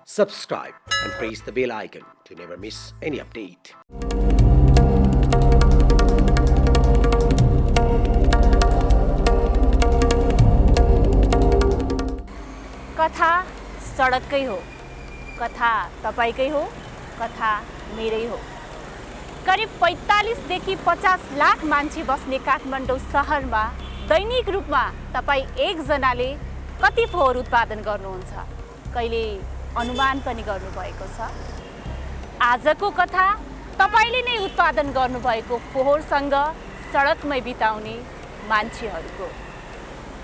subscribe and press the bell icon to never miss any update. कथा सडककै हो, कथा तपाईकै हो, कथा मेरै हो। करिब 45 देखि 50 लाख मान्छे बस्ने काठमाडौँ शहरमा दैनिक रूपमा तपाईँ एकजनाले कति फोहोर उत्पादन गर्नुहुन्छ? कहिले अनुमान पनि गर्नुभएको छ? आजको कथा तपाईले नै उत्पादन गर्नुभएको फोहोरसँग सडकमै बिताउने मान्छेहरूको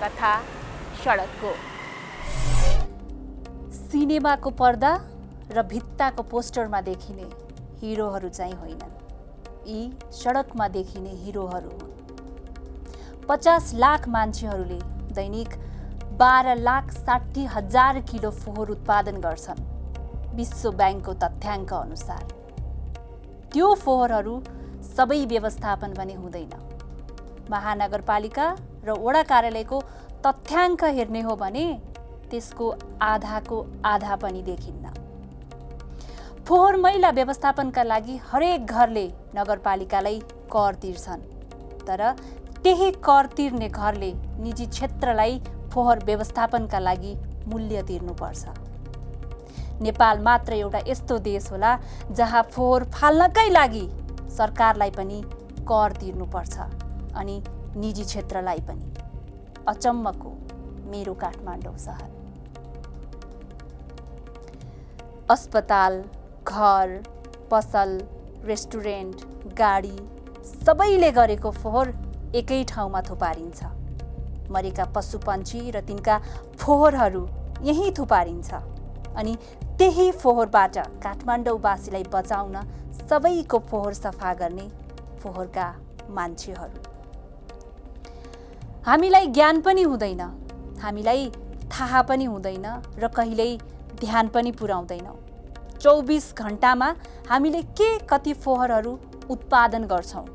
कथा सडकको। सिनेमाको पर्दा र भित्ताको पोस्टरमा देखिने हिरोहरू चाहिँ होइनन्, यी सडकमा देखिने हिरोहरू हुन्। 50 लाख मान्छेहरूले दैनिक 12,60,000 किलो फोहोर उत्पादन गर्छन् विश्व ब्याङ्कको तथ्याङ्क अनुसार। त्यो फोहोरहरू सबै व्यवस्थापन पनि हुँदैन। महानगरपालिका र वडा कार्यालयको तथ्याङ्क हेर्ने हो भने त्यसको आधाको आधा पनि देखिन्न। फोहोर मैला व्यवस्थापनका लागि हरेक घरले नगरपालिकालाई कर तिर्छन्, तर त्यही कर तिर्ने घरले निजी क्षेत्रलाई फोहोर व्यवस्थापनका लागि मूल्य तिर्नुपर्छ। नेपाल मात्र एउटा यस्तो देश होला जहाँ फोहोर फाल्नकै लागि सरकारलाई पनि कर तिर्नुपर्छ अनि निजी क्षेत्रलाई पनि। अचम्मको मेरो काठमाडौँ सहर। अस्पताल, घर, पसल, रेस्टुरेन्ट, गाडी सबैले गरेको फोहोर एकै ठाउँमा थुपारिन्छ। मरेका पशुपन्छी र तिनका फोहोरहरू यहीँ थुपारिन्छ अनि त्यही फोहोरबाट काठमाडौँवासीलाई बचाउन सबैको फोहोर सफा गर्ने फोहोरका मान्छेहरू। हामीलाई ज्ञान पनि हुँदैन, हामीलाई थाहा पनि हुँदैन र कहिल्यै ध्यान पनि पुर्याउँदैनौँ 24 घण्टामा हामीले के कति फोहोरहरू उत्पादन गर्छौँ।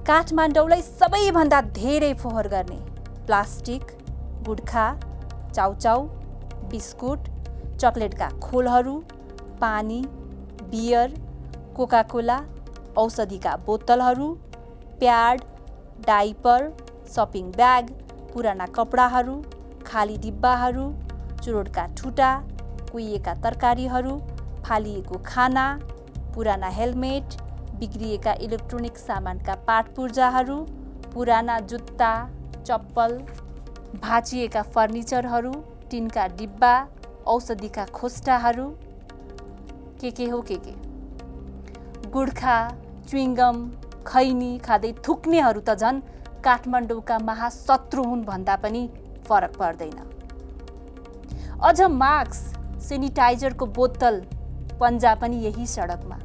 काठमाडौँलाई सबैभन्दा धेरै फोहोर गर्ने प्लास्टिक, गुड्खा, चाउचाउ, बिस्कुट, चकलेटका खोलहरू, पानी, बियर, कोकाकोला, औषधिका बोतलहरू, प्याड, डाइपर, सपिङ ब्याग, पुराना कपडाहरू, खाली डिब्बाहरू, चुरोटका ठुटा, कुहिएका तरकारीहरू, फालिएको खाना, पुराना हेलमेट, बिग्रिएका इलेक्ट्रोनिक सामानका पाटपुर्जाहरू, पुराना जुत्ता, चप्पल, भाँचिएका फर्निचरहरू, टिनका डिब्बा, औषधिका खोस्टाहरू, के हो के। गुड्खा, च्युइङ्गम, खैनी खाँदै थुक्नेहरू त झन् काठमाडौँका महाशत्रु हुन् भन्दा पनि फरक पर्दैन। अझ मास्क, सेनिटाइजरको बोतल, पन्जा पनि यही सडकमा।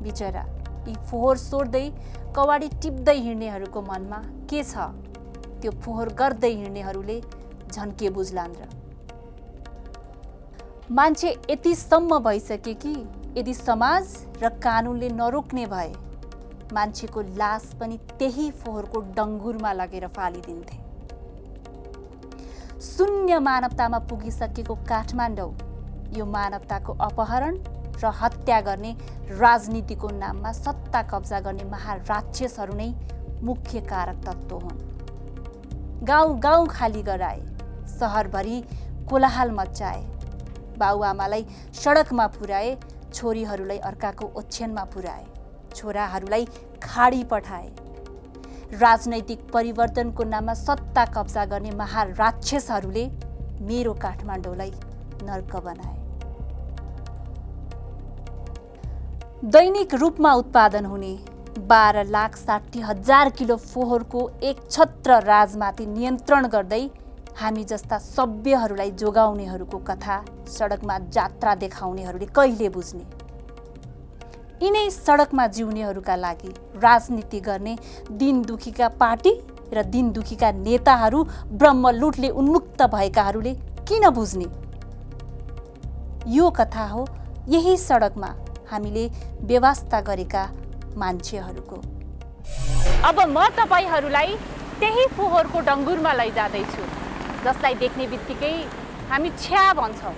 बिचरा यी फोहोर सोर्दै कवाडी टिप्दै हिँड्नेहरूको मनमा के छ? त्यो फोहोर गर्दै हिँड्नेहरूले झन् के बुझ्लान् र? मान्छे यतिसम्म भइसके कि यदि समाज र कानुनले नरोक्ने भए मान्छेको लास पनि त्यही फोहोरको डङ्गुरमा लगेर फालिदिन्थे। शून्य मानवतामा पुगिसकेको काठमाडौँ यो मानवताको अपहरण र हत्या गर्ने राजनीतिको नाममा सत्ता कब्जा गर्ने महाराक्षसहरू नै मुख्य कारक तत्त्व हुन्। गाउँ गाउँ खाली गराए, सहरभरि कोलाहल मच्चाए, बाउआमालाई सडकमा पुर्याए, छोरीहरूलाई अर्काको ओछ्यानमा पुर्याए, छोराहरूलाई खाडी पठाए। राजनैतिक परिवर्तनको नाममा सत्ता कब्जा गर्ने महाराक्षसहरूले मेरो काठमाडौँलाई नर्क बनाए। दैनिक रूपमा उत्पादन हुने 12,60,000 किलो फोहोरको एक छत्र राजमाथि नियन्त्रण गर्दै हामी जस्ता सभ्यहरूलाई जोगाउनेहरूको कथा सडकमा जात्रा देखाउनेहरूले कहिले बुझ्ने? यिनै सडकमा जिउनेहरूका लागि राजनीति गर्ने दिन दुखीका पार्टी र दिन दुखीका नेताहरू ब्रह्मलुटले उन्मुक्त भएकाहरूले किन बुझ्ने? यो कथा हो यही सडकमा हामीले व्यवस्था गरेका मान्छेहरूको। अब म तपाईहरूलाई त्यही फोहोरको डङ्गुरमा लैजाँदैछु, जसलाई देख्ने बित्तिकै हामी छ्या भन्छौँ,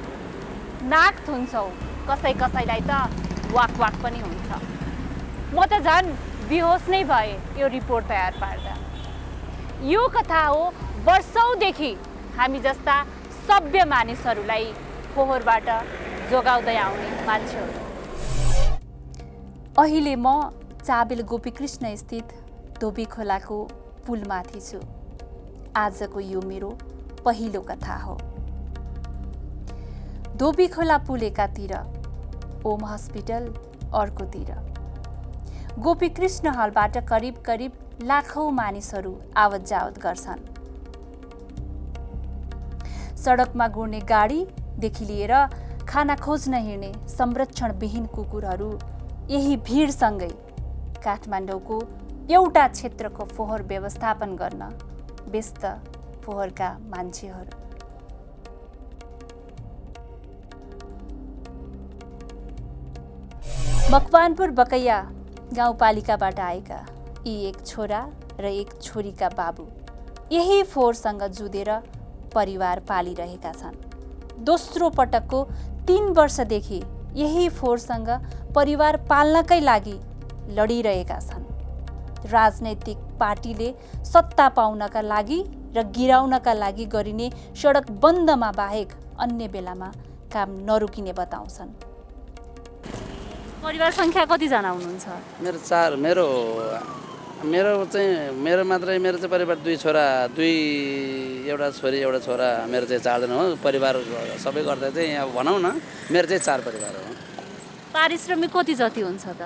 नाक थुन्छौँ, कसैलाई त वाक वाक पनि हुन्छ। म त झन् बेहोस नै भएँ यो रिपोर्ट तयार पार्दा। यो कथा हो वर्षौँदेखि हामी जस्ता सभ्य मानिसहरूलाई फोहोरबाट जोगाउँदै आउने मान्छेहरू। अहिले म चाबेल गोपीकृष्ण स्थित धोबी खोलाको पुलमाथि छु। आजको यो मेरो पहिलो कथा हो। धोबी खोला पुल एकातिर, ओम हस्पिटल अर्कोतिर। गोपीकृष्ण हलबाट करिब लाखौं मानिसहरू आवत जावत गर्छन्। सडकमा गुड्ने गाडीदेखि लिएर खाना खोज्न हिँड्ने संरक्षणविहीन कुकुरहरू यही भिडसँगै काठमाडौँको एउटा क्षेत्रको फोहोर व्यवस्थापन गर्न व्यस्त फोहोरका मान्छेहरू। मकवानपुर बकैया गाउँपालिकाबाट आएका यी एक छोरा र एक छोरीका बाबु यही फोहोरसँग जुधेर परिवार पालिरहेका छन्। दोस्रो पटकको 3 वर्षदेखि यही फोहोरसँग परिवार पाल्नकै लागि लडिरहेका छन्। राजनैतिक पार्टीले सत्ता पाउनका लागि र गिराउनका लागि गरिने सडक बन्दमा बाहेक अन्य बेलामा काम नरोकिने बताउँछन्। परिवार सङ्ख्या कतिजना हुनुहुन्छ? मेरो 4, मेरो चाहिँ परिवार 2 छोरा, एउटा छोरी एउटा छोरा, मेरो चाहिँ 4 जना हो। परिवार सबै गर्दा चाहिँ अब भनौँ न मेरो चाहिँ 4 परिवार हो। पारिश्रमिक कति जति हुन्छ त?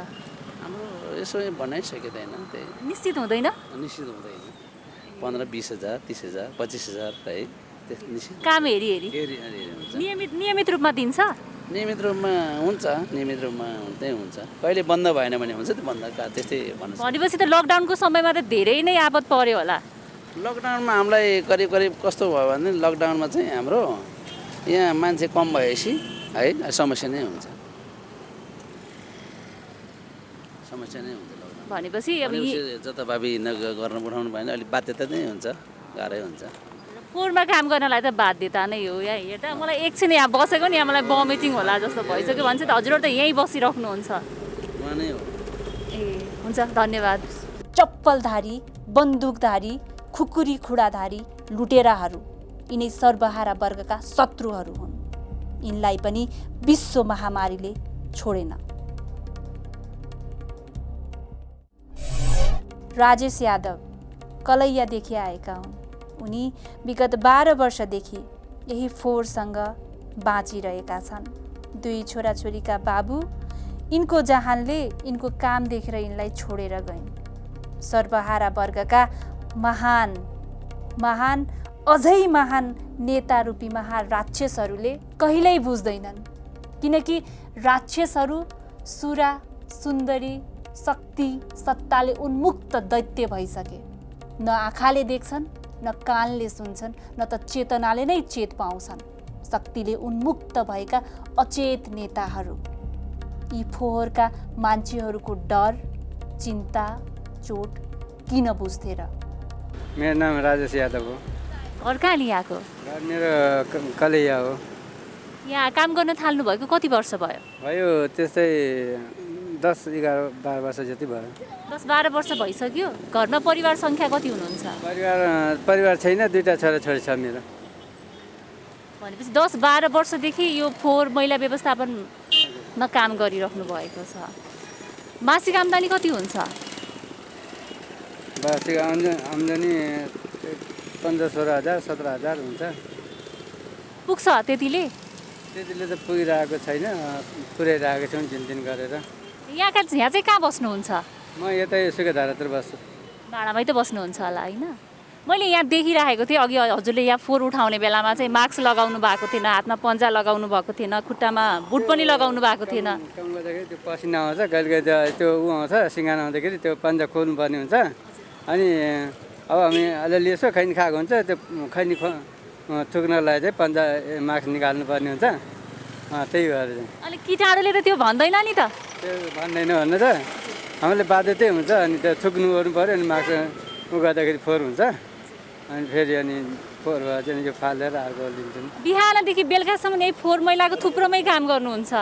हाम्रो यसो बनाइसकिँदैन, त्यही निश्चित हुँदैन। 15-20 हजार, 30 हजार, 25 हजार है, निश्चित काम हेरी हुन्छ। नियमित रूपमा दिन्छ? नियमित रूपमा हुँदै हुन्छ। कहिले बन्द भएन भने हुन्छ, त्यो बन्द त्यस्तै भन्नु। भनेपछि त लकडाउनको समयमा त धेरै नै आपत पर्यो होला। लकडाउनमा हामीलाई करिब कस्तो भयो भने लकडाउनमा चाहिँ हाम्रो यहाँ मान्छे कम भएपछि है समस्या नै हुन्छ। भनेपछि अब जताभावी गर्न उठाउनु भएन अलिक बाध्यता नै हुन्छ, गाह्रै हुन्छ। फोहोरमा काम गर्नलाई त बाध्यता नै हो। यहाँ हेर्दा मलाई एकछिन यहाँ बसेको नि यहाँ मलाई बमिटिङ होला जस्तो भइसक्यो भने चाहिँ हजुरहरू त यहीँ बसिराख्नुहुन्छ? नै हो। ए हुन्छ, धन्यवाद। चप्पलधारी, बन्दुकधारी, खुकुरी खुडाधारी लुटेराहरू यिनै सर्वहारा वर्गका शत्रुहरू हुन्। यिनलाई पनि विश्व महामारीले छोडेन। राजेश यादव कलैयादेखि आएका हुन्। उनी विगत 12 वर्षदेखि यही फोहोरसँग बाँचिरहेका छन्। 2 छोराछोरीका बाबु यिनको जहानले यिनको काम देखेर यिनलाई छोडेर गइन्। सर्वहारा वर्गका महान अझै महान नेता रूपी महाराक्षसहरूले कहिल्यै बुझ्दैनन्, किनकि राक्षसहरू सुरा सुन्दरी शक्ति सत्ताले उन्मुक्त दैत्य भइसके। न आँखाले देख्छन्, न कानले सुन्छन्, न त चेतनाले नै चेत पाउँछन्। शक्तिले उन्मुक्त भएका अचेत नेताहरू यी फोहोरका मान्छेहरूको डर चिन्ता चोट किन बुझ्थे र? मेरो नाम राजेश यादव हो। घर कहाँ यहाँको? मेरो कलैया हो। यहाँ काम गर्न थाल्नु भएको कति वर्ष भयो? भयो त्यस्तै 10-11-12 वर्ष जति भयो। 10-12 वर्ष भइसक्यो। घरमा परिवार सङ्ख्या कति हुनुहुन्छ? परिवार छैन, 2टा छोराछोरी छ मेरो। भनेपछि 10-12 वर्षदेखि यो फोहोर मैला व्यवस्थापनमा काम गरिराख्नु भएको छ। मासिक आम्दानी कति हुन्छ? मासिक आम्दानी 15-16 हजार 17 हजार हुन्छ। पुग्छ त्यतिले? त्यतिले त पुगिरहेको छैन, पुर्याइरहेको छौँ दिन गरेर। यहाँ चाहिँ कहाँ बस्नुहुन्छ? म यतै सुकेधारातिर बस्छु। भाडामै त बस्नुहुन्छ होला होइन? मैले यहाँ देखिरहेको थिएँ अघि हजुरले यहाँ फोहोर उठाउने बेलामा चाहिँ मास्क लगाउनु भएको थिएन, हातमा पन्जा लगाउनु भएको थिएन, खुट्टामा बुट पनि लगाउनु भएको थिएन। काम गर्दाखेरि त्यो पसिना आउँछ, कहिले त्यो आउँछ, सिँगाना आउँदाखेरि त्यो पन्जा खोल्नुपर्ने हुन्छ। अनि अब हामी अलिअलि यसो खैनी खाएको हुन्छ, त्यो खैनी थुक्नलाई चाहिँ पन्जा मास्क निकाल्नुपर्ने हुन्छ। त्यही भएर चाहिँ अलिक किटाणुले त त्यो भन्दैन नि त? त्यो भन्दैन भन्नु त, हामीले बाध्यतै हुन्छ। अनि त्यो थुक्नु गर्नु पऱ्यो, अनि मास्क गर्दाखेरि फोहोर हुन्छ। अनि फेरि अनि फोहोर भएर चाहिँ यो फालेर अर्को लिन्छन्। बिहानदेखि बेलुकासम्म यही फोहोर मैलाको थुप्रोमै काम गर्नुहुन्छ।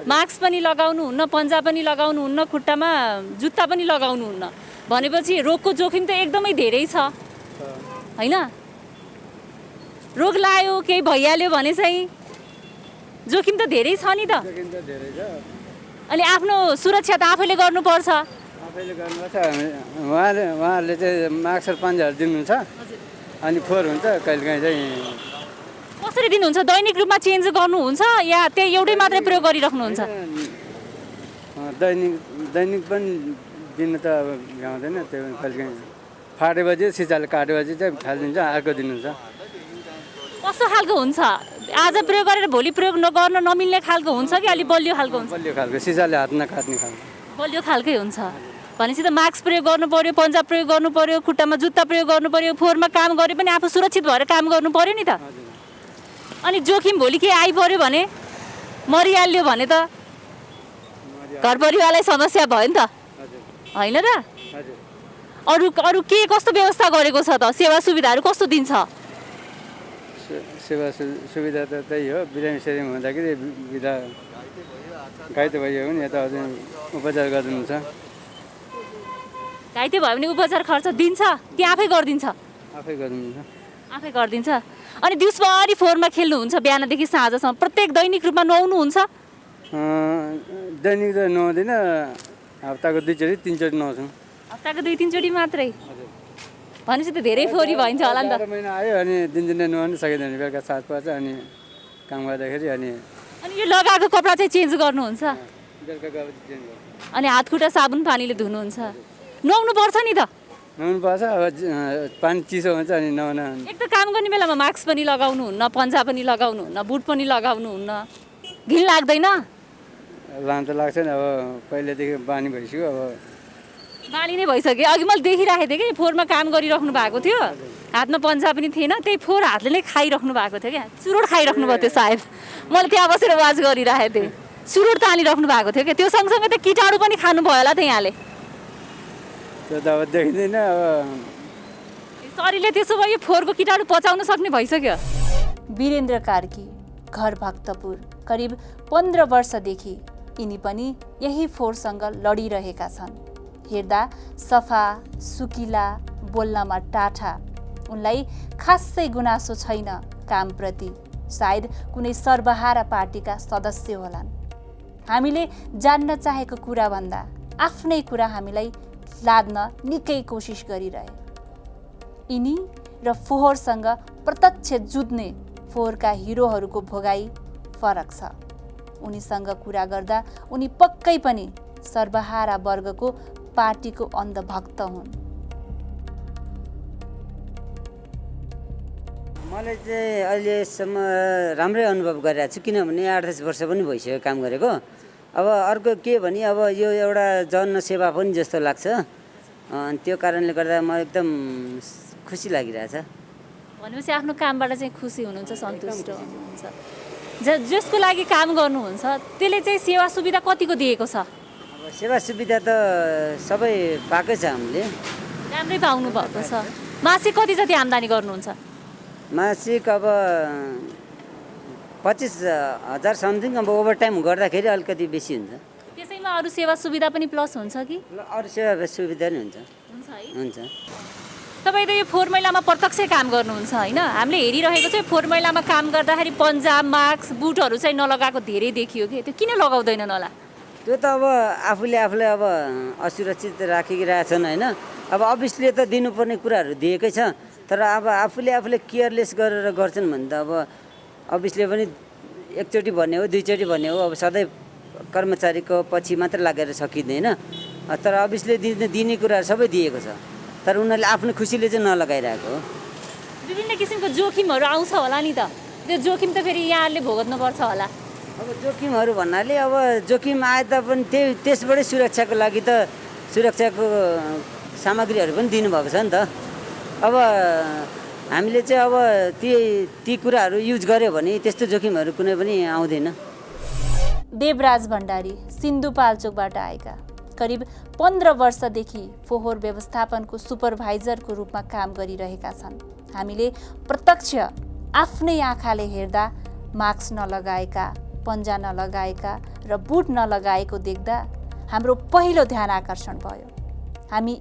मास्क पनि लगाउनुहुन्न, पन्जा पनि लगाउनुहुन्न, खुट्टामा जुत्ता पनि लगाउनुहुन्न भनेपछि रोगको जोखिम त एकदमै धेरै छ होइन? रोग लाग्यो केही भइहाल्यो भने चाहिँ जोखिम त धेरै छ नि त। जोखिम त धेरै छ। अनि आफ्नो सुरक्षा त आफैले गर्नुपर्छ। आफैले गर्नुपर्छ। उहाँहरूले चाहिँ मास्क र पन्जाहरू दिनुहुन्छ अनि फोहोर हुन्छ कहिलेकाहीँ चाहिँ। कसरी दिनुहुन्छ? दैनिक रूपमा चेन्ज गर्नुहुन्छ या त्यही एउटै मात्रै प्रयोग गरिराख्नुहुन्छ? दैनिक पनि दिनु त अब भ्याउँदैन। त्यो कहिलेकाहीँ फाटेपछि सिसाले काटेपछि चाहिँ फालिदिन्छ, अर्को दिनुहुन्छ। कस्तो खालको हुन्छ? आज प्रयोग गरेर भोलि प्रयोग गर्न नमिल्ने खालको हुन्छ कि अलिक बलियो खालको हुन्छ? बलियो खालको, सिसाले हात नकाट्ने खालको। बलियो खालकै हुन्छ भनेपछि त मास्क प्रयोग गर्नु पर्यो, पन्जा प्रयोग गर्नु पर्यो, खुट्टामा जुत्ता प्रयोग गर्नु पर्यो, फोहोरमा काम गरे पनि आफू सुरक्षित भएर काम गर्नु पर्यो नि त। अनि जोखिम भोलि के आइपर्यो भने, मरिहाल्यो भने त घर परिवारलाई समस्या भयो नि त होइन र? अरू अरू के कस्तो व्यवस्था गरेको छ त? सेवा सुविधाहरू कस्तो दिन्छ? सेवा सुविधा त त्यही हो। बिरामी सेरामी हुँदाखेरि बिदा घाइते भइयो भने यता उपचार गरिदिनुहुन्छ। घाइते भयो भने उपचार खर्च दिन्छ कि आफै गरिदिन्छ? आफै गरिदिनुहुन्छ। आफै गरिदिन्छ। अनि दिउँसभरि फोहोरमा खेल्नुहुन्छ बिहानदेखि साँझसम्म, प्रत्येक दैनिक रूपमा नुहाउनुहुन्छ? दैनिक त नुहाउँदिनँ, हप्ताको 2 चोटि 3 चोटि नुहाउँछौँ। हप्ताको 2-3 चोटि मात्रै? भनेपछि त धेरै फोहोरी भइन्छ होला नि त। 12 महिना आयो अनि दिनदिनै नुहाउनु सकिँदैन। बेलुका 7 पर्छ अनि काम गर्दाखेरि अनि यो लगाएको कपडा चाहिँ चेन्ज गर्नुहुन्छ? बेलुका गएपछि चेन्ज गर्छ। अनि हात खुट्टा साबुन पानीले धुनुहुन्छ? नुहाउनु पर्छ नि त? नुहाउनु पर्छ। अब पानी चिसो हुन्छ अनि नुहाउन। एक त काम गर्ने बेलामा मास्क पनि लगाउनुहुन्न, पन्जा पनि लगाउनुहुन्न, बुट पनि लगाउनुहुन्न, घिन लाग्दैन? लान त लाग्छ नि। अब पहिलेदेखि बानी भइसक्यो। अब बानी नै भइसक्यो। अघि मैले देखिरहेको थिएँ कि फोहोरमा काम गरिराख्नु भएको थियो, हातमा पन्जा पनि थिएन, त्यही फोहोर हातले नै खाइराख्नु भएको थियो क्या। चुरोट खाइराख्नु भएको थियो सायद। मैले त्यहाँ बसेर वाच गरिरहेको थिएँ। चुरोट तानिराख्नु भएको थियो क्या। त्यो सँगसँगै त किटाणु पनि खानुभयो होला त यहाँले? त्यो त अब देखिँदैन। अब शरीरले त्यसो भए यो फोहोरको किटाणु पचाउन सक्ने भइसक्यो। वीरेन्द्र कार्की, घर भक्तपुर, करिब 15 वर्षदेखि यिनी पनि यही फोहोरसँग लडिरहेका छन्। हेर्दा सफा, सुकिला, बोल्नमा टाठा, उनलाई खासै गुनासो छैन कामप्रति। सायद कुनै सर्वहारा पार्टीका सदस्य होलान्। हामीले जान्न चाहेको कुराभन्दा आफ्नै कुरा हामीलाई लाद्न निकै कोसिस गरिरहे। यिनी र फोहोरसँग प्रत्यक्ष जुझ्ने फोहोरका हिरोहरूको भोगाई फरक छ। उनीसँग कुरा गर्दा उनी पक्कै पनि सर्वहारा वर्गको पार्टीको अन्धभक्त हुन्। मलाई चाहिँ अहिलेसम्म राम्रै अनुभव गरिरहेको छु, किनभने 8-10 वर्ष पनि भइसक्यो काम गरेको। अब अर्को के भने अब यो एउटा जनसेवा पनि जस्तो लाग्छ। अनि त्यो कारणले गर्दा म एकदम खुसी लागिरहेछ। भनेपछि आफ्नो कामबाट चाहिँ खुसी हुनुहुन्छ, सन्तुष्ट हुनुहुन्छ। जसको लागि काम गर्नुहुन्छ त्यसले चाहिँ सेवा सुविधा कतिको दिएको छ? अब सेवा सुविधा त सबै पाएकै छ हामीले। राम्रै पाउनु भएको छ। मासिक कति जति आम्दानी गर्नुहुन्छ? मासिक अब 25,000 समथिङ। अब ओभरटाइम गर्दाखेरि अलिकति बेसी हुन्छ। त्यसैमा अरू सेवा सुविधा पनि प्लस हुन्छ कि? अरू सेवा सुविधा नि हुन्छ। हुन्छ है। हुन्छ। तपाईँ त यो फोहोर मैलामा प्रत्यक्ष काम गर्नुहुन्छ होइन? हामीले हेरिरहेको चाहिँ फोहोर मैलामा काम गर्दाखेरि पन्जा, मास्क, बुटहरू चाहिँ नलगाएको धेरै देखियो कि। त्यो किन लगाउँदैनन् होला? त्यो त अब आफूले अब असुरक्षित राखिरहेछन् होइन। अब अफिसले त दिनुपर्ने कुराहरू दिएकै छ, तर अब आफूले केयरलेस गरेर गर्छन् भने त अब अफिसले पनि एकचोटि भन्ने हो, 2 चोटि भन्ने हो। अब सधैँ कर्मचारीको पछि मात्र लागेर सकिँदैन। तर अफिसले दिने कुराहरू सबै दिएको छ, तर उनीहरूले आफ्नो खुसीले चाहिँ नलगाइरहेको हो। विभिन्न किसिमको जोखिमहरू आउँछ होला नि त? त्यो जोखिम त फेरि यहाँहरूले भोग्नुपर्छ होला। अब जोखिमहरू भन्नाले अब जोखिम आए तापनि त्यसबाटै सुरक्षाको लागि त सुरक्षाको सामग्रीहरू पनि दिनुभएको छ नि त। अब हामीले चाहिँ अब ती कुराहरू युज गर्यो भने त्यस्तो जोखिमहरू कुनै पनि आउँदैन। देवराज भण्डारी सिन्धुपाल्चोकबाट आएका, करिब 15 वर्षदेखि फोहोर व्यवस्थापनको सुपरभाइजरको रूपमा काम गरिरहेका छन्। हामीले प्रत्यक्ष आफ्नै आँखाले हेर्दा मास्क नलगाएका, पन्जा नलगाएका र बुट नलगाएको देख्दा हाम्रो पहिलो ध्यान आकर्षण भयो। हामी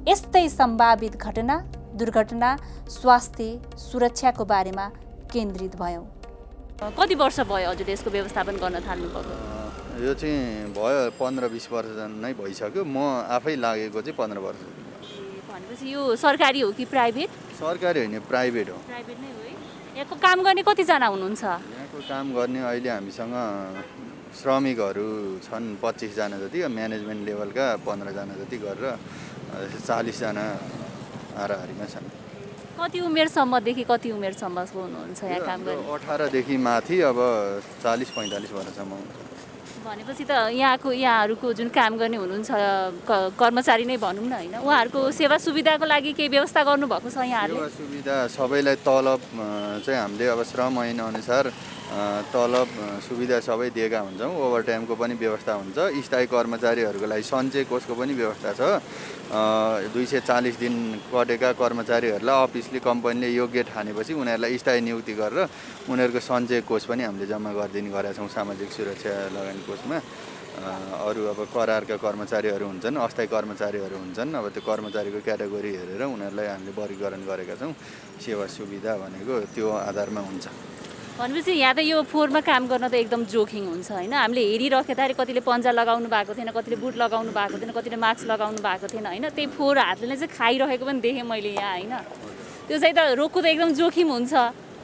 यस्तै सम्भावित घटना, दुर्घटना, स्वास्थ्य सुरक्षाको बारेमा केन्द्रित भयौँ। कति वर्ष भयो हजुरले यसको व्यवस्थापन गर्न थाल्नुभएको? यो चाहिँ भयो 15-20 वर्ष नै भइसक्यो। म आफै लागेको चाहिँ 15 वर्ष। भनेपछि यो सरकारी हो कि प्राइभेट? सरकारी होइन, प्राइभेट हो। प्राइभेट नै हो है। यहाँको काम गर्ने कतिजना हुनुहुन्छ? यहाँको काम गर्ने अहिले हामीसँग श्रमिकहरू छन् 25 जना जति, म्यानेजमेन्ट लेभलका 15 जना जति गरेर 40 जना हाराहारीमा छन्। कति उमेरसम्मदेखि कति उमेरसम्मको हुनुहुन्छ यहाँ काम गर्ने? 18 देखि माथि अब 40-45 वर्षसम्म हुन्छ। भनेपछि त यहाँहरूको जुन काम गर्ने हुनुहुन्छ कर्मचारी नै भनौँ न होइन, उहाँहरूको सेवा सुविधाको लागि केही व्यवस्था गर्नुभएको छ यहाँहरूले? सेवा सुविधा सबैलाई तलब चाहिँ हामीले अब श्रम ऐन अनुसार तलब सुविधा सबै दिएका हुन्छौँ। ओभरटाइमको पनि व्यवस्था हुन्छ। स्थायी कर्मचारीहरूको लागि सञ्चय कोषको पनि व्यवस्था छ। 240 दिन कटेका कर्मचारीहरूलाई अफिसले कम्पनीले योग्य ठानेपछि उनीहरूलाई स्थायी नियुक्ति गरेर उनीहरूको सञ्चय कोष पनि हामीले जम्मा गरिदिने गरेका छौँ सामाजिक सुरक्षा लगानी कोषमा। अरू अब करारका कर्मचारीहरू हुन्छन्, अस्थायी कर्मचारीहरू हुन्छन्। अब त्यो कर्मचारीको क्याटेगोरी हेरेर उनीहरूलाई हामीले वर्गीकरण गरेका छौँ। सेवा सुविधा भनेको त्यो आधारमा हुन्छ। भनेपछि यहाँ त यो फोहोरमा काम गर्न त एकदम जोखिम हुन्छ होइन। हामीले हेरिराख्दाखेरि कतिले पन्जा लगाउनु भएको थिएन, कतिले बुट लगाउनु भएको थिएन, कतिले मास्क लगाउनु भएको थिएन होइन। त्यही फोहोर हातले नै चाहिँ खाइरहेको पनि देखेँ मैले यहाँ होइन। त्यो चाहिँ त रोक्नु त एकदम जोखिम हुन्छ।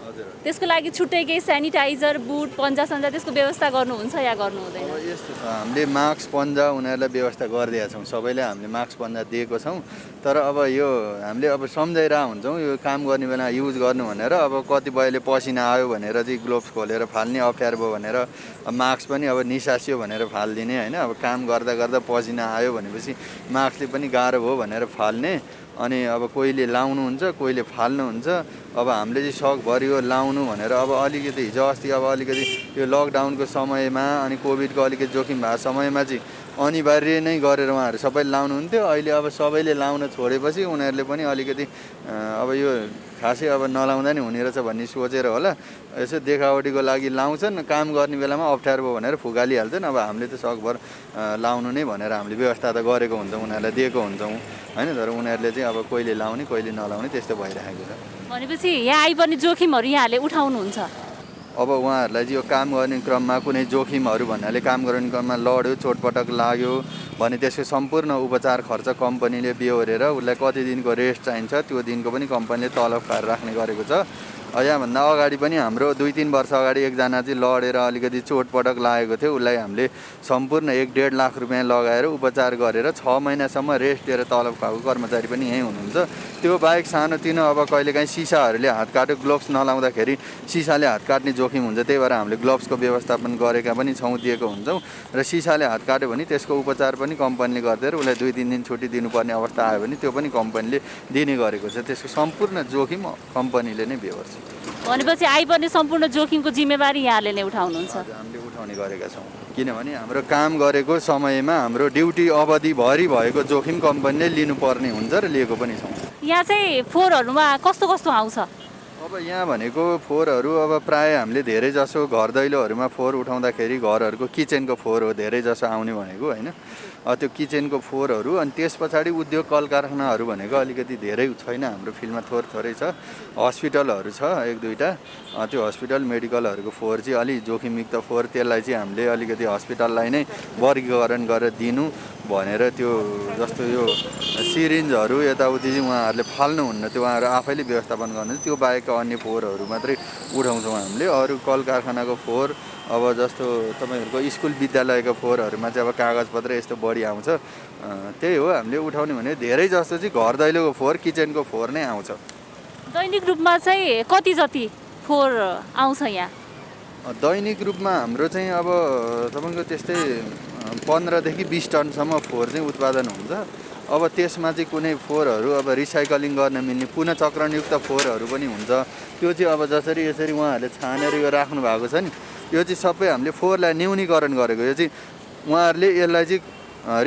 त्यसको लागि छुट्टै केही सेनिटाइजर, बुट, पन्जा सन्जा त्यसको व्यवस्था गर्नुहुन्छ या गर्नु हुँदैन? अब यस्तो छ, हामीले मास्क पन्जा उनीहरूलाई व्यवस्था गरिदिएका छौँ। सबैलाई हामीले मास्क पन्जा दिएको छौँ। तर अब यो हामीले अब सम्झाइरहेको हुन्छौँ यो काम गर्ने बेला युज गर्नु भनेर। अब कतिपयले पसिना आयो भनेर चाहिँ ग्लोभ्स खोलेर फाल्ने, अप्ठ्यारो भयो भनेर मास्क पनि अब निसास्यो भनेर फालिदिने होइन। अब काम गर्दा गर्दा पसिना आयो भनेपछि मास्कले पनि गाह्रो भयो भनेर फाल्ने। अनि अब कोहीले लाउनुहुन्छ, कोहीले फाल्नुहुन्छ। अब हामीले चाहिँ सकभरि यो लाउनु भनेर अब अलिकति हिजो अस्ति अब अलिकति यो लकडाउनको समयमा अनि कोभिडको अलिकति जोखिम भएको समयमा चाहिँ अनिवार्य नै गरेर उहाँहरू सबैले लाउनुहुन्थ्यो। अहिले अब सबैले लाउन छोडेपछि उनीहरूले पनि अलिकति अब यो खासै अब नलाउँदा नि हुने रहेछ भन्ने सोचेर होला यसो देखावटीको लागि लाउँछन्। काम गर्ने बेलामा अप्ठ्यारो भयो भनेर फुगालिहाल्छन्। अब हामीले त सकभर लाउनु नै भनेर हामीले व्यवस्था त गरेको हुन्छौँ, उनीहरूलाई दिएको हुन्छौँ होइन। तर उनीहरूले चाहिँ अब कहिले लाउने कहिले नलाउने त्यस्तो भइरहेको छ। भनेपछि यहाँ आइपर्ने जोखिमहरू यहाँले उठाउनुहुन्छ? अब उहाँहरूलाई चाहिँ यो काम गर्ने क्रममा कुनै जोखिमहरू भन्नाले काम गर्ने क्रममा लड्यो, चोटपटक लाग्यो भने त्यसको सम्पूर्ण उपचार खर्च कम्पनीले बेहोरेर उसलाई कति दिनको रेस्ट चाहिन्छ त्यो दिनको पनि कम्पनीले तलब पाएर राख्ने गरेको छ। यहाँभन्दा अगाडि पनि हाम्रो 2-3 वर्ष अगाडि एकजना चाहिँ लडेर अलिकति चोटपटक लागेको थियो। उसलाई हामीले सम्पूर्ण 1-1.5 लाख रुपियाँ लगाएर उपचार गरेर 6 महिनासम्म रेस्ट दिएर तलब पाएको कर्मचारी पनि यहीँ हुनुहुन्छ। त्यो बाहेक सानोतिनो अब कहिलेकाहीँ सिसाहरूले हात काट्यो, ग्लोभ्स नलाउँदाखेरि सिसाले हात काट्ने जोखिम हुन्छ। त्यही भएर हामीले ग्लोभ्सको व्यवस्थापन गरेका पनि छौँ, दिएको हुन्छौँ। र सिसाले हात काट्यो भने त्यसको उपचार पनि कम्पनीले गरिदिएर उसलाई 2-3 दिन छुट्टी दिनुपर्ने अवस्था आयो भने त्यो पनि कम्पनीले दिने गरेको छ। त्यसको सम्पूर्ण जोखिम कम्पनीले नै बेहोर्छ। भनेपछि आइपर्ने सम्पूर्ण जोखिमको जिम्मेवारी यहाँले नै उठाउनुहुन्छ? हामीले उठाउने गरेका छौँ। किनभने हाम्रो काम गरेको समयमा हाम्रो ड्युटी अवधिभरि भएको जोखिम कम्पनीले लिनुपर्ने हुन्छ र लिएको पनि छौँ। यहाँ चाहिँ फोहोरहरूमा कस्तो कस्तो आउँछ? अब यहाँ भनेको फोहोरहरू अब प्रायः हामीले धेरै जसो घर दैलोहरूमा फोहोर उठाउँदाखेरि घरहरूको किचनको फोहोर हो धेरै जसो आउने भनेको होइन। त्यो किचनको फोहोरहरू अनि त्यस पछाडि उद्योग कल कारखानाहरू भनेको अलिकति धेरै छैन हाम्रो फिल्डमा, थोरै छ। हस्पिटलहरू छ 1-2टा। त्यो हस्पिटल मेडिकलहरूको फोहोर चाहिँ अलिक जोखिमयुक्त फोहोर, त्यसलाई चाहिँ हामीले अलिकति हस्पिटललाई नै वर्गीकरण गरेर दिनु भनेर त्यो जस्तो यो सिरिन्जहरू यताउति चाहिँ उहाँहरूले फाल्नुहुन्न, त्यो उहाँहरू आफैले व्यवस्थापन गर्नुहुन्छ। त्यो बाहेक अन्य फोहोरहरू मात्रै उठाउँछौँ हामीले। अरू कल कारखानाको फोहोर अब जस्तो तपाईँहरूको स्कुल विद्यालयको फोहोरहरूमा चाहिँ अब कागजपत्र यस्तो बढी आउँछ। त्यही हो हामीले उठाउने भने धेरै जस्तो चाहिँ घर दैलोको फोहोर, किचनको फोहोर नै आउँछ। दैनिक रूपमा चाहिँ कति जति फोहोर आउँछ यहाँ? दैनिक रूपमा हाम्रो चाहिँ अब तपाईँको त्यस्तै 15 देखि 20 टनसम्म फोहोर चाहिँ उत्पादन हुन्छ। अब त्यसमा चाहिँ कुनै फोहोरहरू अब रिसाइकलिङ गर्न मिल्ने पुनःचक्रणयुक्त फोहोरहरू पनि हुन्छ। त्यो चाहिँ अब जसरी यसरी उहाँहरूले छानेर यो राख्नु भएको छ नि, यो चाहिँ सबै हामीले फोहोरलाई न्यूनीकरण गरेको। यो चाहिँ उहाँहरूले यसलाई चाहिँ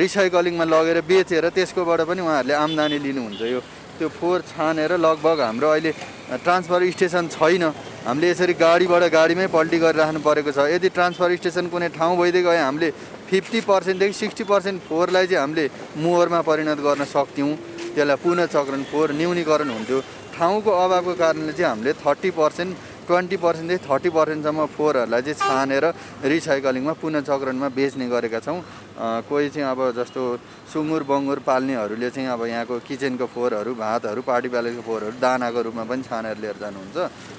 रिसाइकलिङमा लगेर बेचेर त्यसकोबाट पनि उहाँहरूले आम्दानी लिनुहुन्छ। यो त्यो फोहोर छानेर लगभग हाम्रो अहिले ट्रान्सफर स्टेसन छैन। हामीले यसरी गाडीबाट गाडीमै पल्टी गरिराख्नु परेको छ। यदि ट्रान्सफर स्टेसन कुनै ठाउँ भइदिए गए हामीले 50% देखि 60% फोहोरलाई चाहिँ हामीले मोहरमा परिणत गर्न सक्थ्यौँ। त्यसलाई पुनःचक्रण फोहोर न्यूनीकरण हुन्थ्यो। ठाउँको अभावको कारणले चाहिँ हामीले 30%, 20% देखि 30%सम्म फोहोरहरूलाई चाहिँ छानेर रिसाइकलिङमा पुनःचक्रणमा बेच्ने गरेका छौँ। कोही चाहिँ अब जस्तो सुँगुर बङ्गुर पाल्नेहरूले चाहिँ अब यहाँको किचनको फोहोरहरू, भातहरू, पार्टी प्यालेटको फोहोरहरू दानाको रूपमा पनि छानेर लिएर जानुहुन्छ।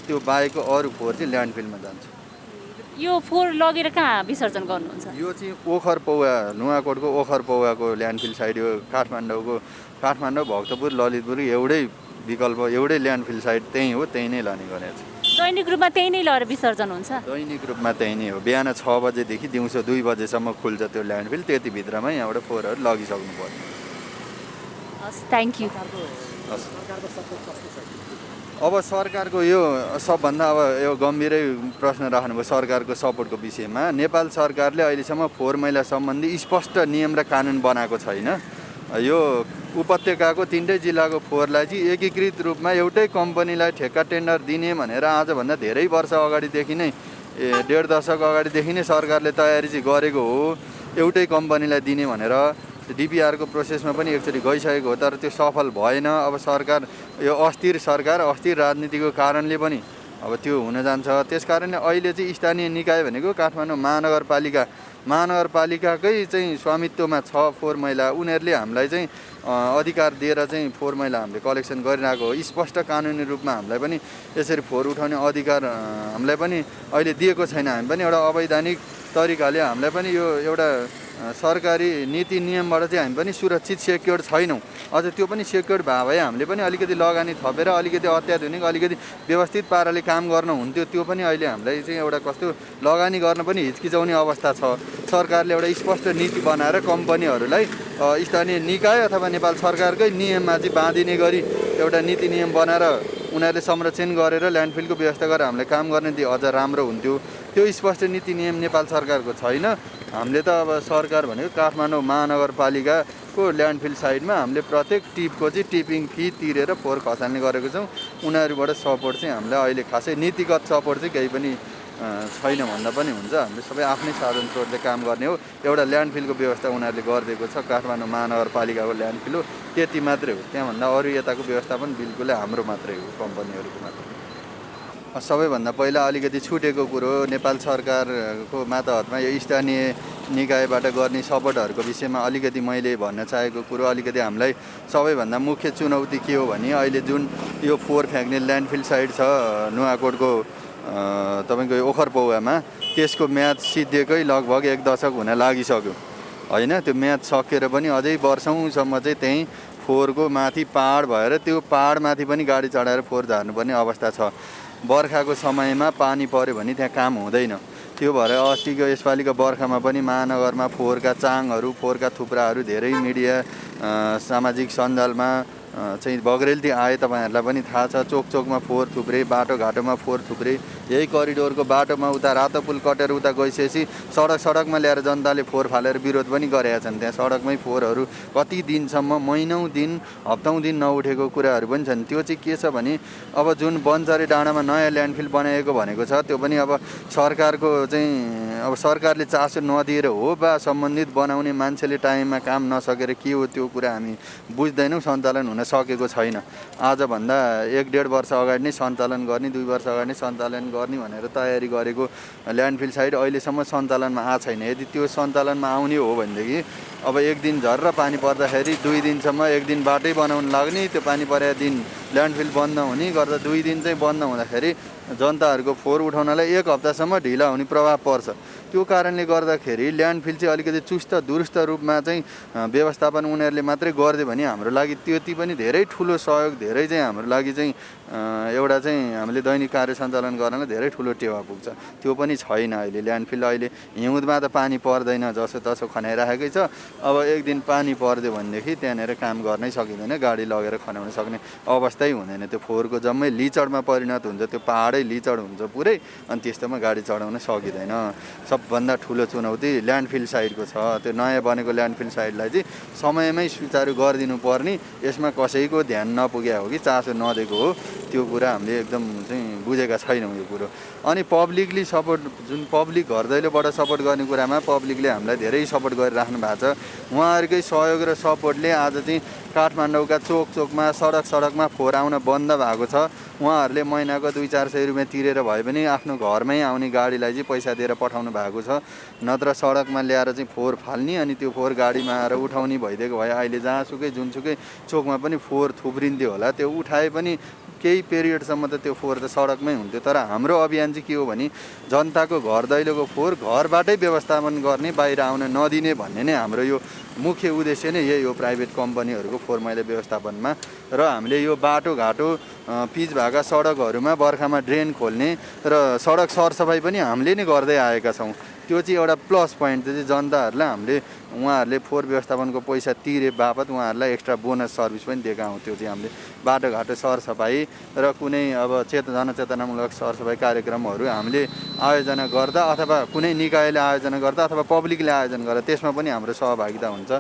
त्यो बाहेकको अरू फोहोर चाहिँ ल्यान्डफिलमा जान्छ। यो फोहोर लगेर कहाँ विसर्जन गर्नुहुन्छ? यो चाहिँ ओखर पौवा, नुवाकोटको ओखर पौवाको ल्यान्डफिल साइड, यो काठमाडौँ भक्तपुर ललितपुर एउटै विकल्प, एउटै ल्यान्डफिल साइड त्यहीँ हो, त्यहीँ नै लाने गरेको छ। दैनिक रूपमा त्यही नै लगेर विसर्जन हुन्छ? दैनिक रूपमा त्यही नै हो। बिहान 6 बजेदेखि दिउँसो 2 बजेसम्म खुल्छ त्यो ल्यान्डफिल। त्यतिभित्रमा यहाँबाट फोहोरहरू लगिसक्नु पर्ने। हस्, थ्याङ्क यू। अब सरकारको यो सबभन्दा अब यो गम्भीरै प्रश्न राख्नुभयो सरकारको सपोर्टको विषयमा। नेपाल सरकारले अहिलेसम्म फोहोर मैला सम्बन्धी स्पष्ट नियम र कानुन बनाएको छैन। यो उपत्यकाको 3टै जिल्लाको फोहोरलाई चाहिँ एकीकृत रूपमा एउटै कम्पनीलाई ठेक्का टेन्डर दिने भनेर आजभन्दा धेरै वर्ष अगाडिदेखि नै, 1.5 दशक अगाडिदेखि नै सरकारले तयारी चाहिँ गरेको हो एउटै कम्पनीलाई दिने भनेर। डिपिआरको प्रोसेसमा पनि एकचोटि गइसकेको हो, तर त्यो सफल भएन। अब सरकार, यो अस्थिर सरकार, अस्थिर राजनीतिको कारणले पनि अब त्यो हुन जान्छ। त्यस कारणले अहिले चाहिँ स्थानीय निकाय भनेको काठमाडौँ महानगरपालिकाकै चाहिँ स्वामित्वमा छ फोहोर मैला। उनीहरूले हामीलाई चाहिँ अधिकार दिएर चाहिँ फोहोर मैला हामीले कलेक्सन गरिरहेको हो। स्पष्ट कानुनी रूपमा हामीलाई पनि यसरी फोहोर उठाउने अधिकार हामीलाई पनि अहिले दिएको छैन। हामी पनि एउटा अवैधानिक तरिकाले हामीलाई पनि यो एउटा सरकारी नीति नियमबाट चाहिँ हामी पनि सुरक्षित सेक्योर्ड छैनौँ। अझ त्यो पनि सेक्योर्ड भए हामीले पनि अलिकति लगानी थपेर अलिकति अत्याधुनिक, अलिकति व्यवस्थित पाराले काम गर्न हुन्थ्यो। त्यो पनि अहिले हामीलाई चाहिँ एउटा कस्तो लगानी गर्न पनि हिचकिचाउने अवस्था छ। सरकारले एउटा स्पष्ट नीति बनाएर कम्पनीहरूलाई स्थानीय निकाय अथवा नेपाल सरकारकै नियममा चाहिँ बाँधिने गरी एउटा नीति नियम बनाएर उनीहरूले संरक्षण गरेर ल्यान्डफिलको व्यवस्था गरेर हामीलाई काम गर्ने दिए अझ राम्रो हुन्थ्यो। त्यो स्पष्ट नीति नियम नेपाल सरकारको छैन। हामीले त अब सरकार भनेको काठमाडौँ महानगरपालिकाको ल्यान्डफिल साइडमा हामीले प्रत्येक टिपको चाहिँ टिपिङ फी तिरेर फोहोर खसाल्ने गरेको छौँ। उनीहरूबाट सपोर्ट चाहिँ हामीलाई अहिले खासै नीतिगत सपोर्ट चाहिँ केही पनि छैन भन्दा पनि हुन्छ। हामीले सबै आफ्नै साधन स्रोतले काम गर्ने हो। एउटा ल्यान्डफिलको व्यवस्था उनीहरूले गरिदिएको छ, काठमाडौँ महानगरपालिकाको ल्यान्डफिल हो, त्यति मात्रै हो। त्यहाँभन्दा अरू यताको व्यवस्थापन बिल्कुलै हाम्रो मात्रै हो, कम्पनीहरूको मात्रै। सबैभन्दा पहिला अलिकति छुटेको कुरो नेपाल सरकारको मातहतमा यो स्थानीय निकायबाट गर्ने सपोर्टहरूको विषयमा अलिकति मैले भन्न चाहेको कुरो, अलिकति हामीलाई सबैभन्दा मुख्य चुनौती के हो भने अहिले जुन यो फोहोर फ्याँक्ने ल्यान्डफिल साइड छ नुवाकोटको तपाईँको ओखर पौवामा, त्यसको म्याद सिद्धिएकै लगभग 1 दशक हुन लागिसक्यो होइन। त्यो म्याद सकेर पनि अझै वर्षौँसम्म चाहिँ त्यहीँ फोहोरको माथि पहाड भएर त्यो पहाडमाथि पनि गाडी चढाएर फोहोर झार्नुपर्ने अवस्था छ। बर्खाको समयमा पानी पऱ्यो भने त्यहाँ काम हुँदैन। त्यो भएर अस्तिको यसपालिको बर्खामा पनि महानगरमा फोहोरका चाङहरू, फोहोरका थुप्राहरू धेरै मिडिया, सामाजिक सञ्जालमा चाहिँ बग्रेलती आए। तपाईँहरूलाई पनि थाहा छ, चोक चोकमा फोहोर थुप्रे, बाटोघाटोमा फोहोर थुप्रे। यही करिडोरको बाटोमा उता रातो पुल कटेर उता गइसकेपछि सडकमा ल्याएर जनताले फोहोर फालेर विरोध पनि गरेका छन्। त्यहाँ सडकमै फोहोरहरू कति दिनसम्म, महिनौँ दिन, हप्तौँ दिन नउठेको कुराहरू पनि छन्। त्यो चाहिँ के छ भने अब जुन बनचरी डाँडामा नयाँ ल्यान्डफिल बनाएको भनेको छ, त्यो पनि अब सरकारको चाहिँ अब सरकारले चासो नदिएर हो वा सम्बन्धित बनाउने मान्छेले टाइममा काम नसकेर के हो त्यो कुरा हामी बुझ्दैनौँ। सञ्चालन हुन सकेको छैन। आजभन्दा 1-1.5 वर्ष अगाडि नै सञ्चालन गर्ने, 2 वर्ष अगाडि नै सञ्चालन गर्ने भनेर तयारी गरेको ल्यान्डफिल साइड अहिलेसम्म सञ्चालनमा आएको छैन। यदि त्यो सञ्चालनमा आउने हो भनेदेखि अब एक दिन झर्र पानी पर्दाखेरि 2 दिनसम्म, एक दिन बाटै बनाउन लाग्ने, त्यो पानी परेको दिन ल्यान्डफिल बन्द हुने गर्दा 2 दिन चाहिँ बन्द हुँदाखेरि जनताहरूको फोहोर उठाउनलाई 1 हप्तासम्म ढिला हुने प्रभाव पर्छ। त्यो कारणले गर्दाखेरि ल्यान्डफिल चाहिँ अलिकति चुस्त दुरुस्त रूपमा चाहिँ व्यवस्थापन उनीहरूले मात्रै गरिदियो भने हाम्रो लागि त्यति पनि धेरै ठुलो सहयोग, धेरै चाहिँ हाम्रो लागि चाहिँ एउटा चाहिँ हामीले दैनिक कार्य सञ्चालन गर्नलाई धेरै ठुलो टेवा पुग्छ, त्यो पनि छैन अहिले। ल्यान्डफिल अहिले हिउँदमा त पानी पर्दैन, जसोतसो खनाइराखेकै छ। अब एक दिन पानी परिदियो भनेदेखि त्यहाँनिर काम गर्नै सकिँदैन, गाडी लगेर खनाउन सक्ने अवस्थै हुँदैन। त्यो फोहोरको जम्मै लिचडमा परिणत हुन्छ, त्यो पहाडै लिचड हुन्छ पुरै, अनि त्यस्तोमा गाडी चढाउन सकिँदैन। सबभन्दा ठुलो चुनौती ल्यान्डफिल साइडको छ। त्यो नयाँ बनेको ल्यान्डफिल साइडलाई चाहिँ समयमै सुचारू गरिदिनु पर्ने, यसमा कसैको ध्यान नपुग्या हो कि चासो नदिएको हो, त्यो कुरा हामीले एकदम चाहिँ बुझेका छैनौँ यो कुरो। अनि पब्लिकली सपोर्ट, जुन पब्लिक घर दैलोबाट सपोर्ट गर्ने कुरामा पब्लिकले हामीलाई धेरै सपोर्ट गरिराख्नु भएको छ। उहाँहरूकै सहयोग र सपोर्टले आज चाहिँ काठमाडौँका चोकमा सडकमा फोहोर आउन बन्द भएको छ। उहाँहरूले महिनाको 200-400 रुपियाँ तिरेर भए पनि आफ्नो घरमै आउने गाडीलाई चाहिँ पैसा दिएर पठाउनु भएको छ, नत्र सडकमा ल्याएर चाहिँ फोहोर फाल्ने अनि त्यो फोहोर गाडीमा आएर उठाउने भइदिएको भए अहिले जहाँसुकै जुनसुकै चोकमा पनि फोहोर थुप्रिन्थ्यो होला। त्यो उठाए पनि केही पिरियडसम्म त त्यो फोहोर त सडकमै हुन्थ्यो। तर हाम्रो अभियान चाहिँ के हो भने जनताको घर दैलोको फोहोर घरबाटै व्यवस्थापन गर्ने, बाहिर आउन नदिने भन्ने नै हाम्रो यो मुख्य उद्देश्य नै यही हो प्राइभेट कम्पनीहरूको फोहोर मैला व्यवस्थापनमा। र हामीले यो बाटोघाटो पिच भएका सडकहरूमा बर्खामा ड्रेन खोल्ने र सडक सरसफाइ पनि हामीले नै गर्दै आएका छौँ। त्यो चाहिँ एउटा प्लस पोइन्ट चाहिँ जनताहरूलाई हामीले उहाँहरूले फोहोर व्यवस्थापनको पैसा तिरे बापत उहाँहरूलाई एक्स्ट्रा बोनस सर्भिस पनि दिएका हौँ। त्यो चाहिँ हामीले बाटोघाटो सरसफाइ र कुनै अब जनचेतनामूलक सरसफाइ कार्यक्रमहरू हामीले आयोजना गर्दा अथवा कुनै निकायले आयोजना गर्दा अथवा पब्लिकले आयोजना गर्दा त्यसमा पनि हाम्रो सहभागिता हुन्छ।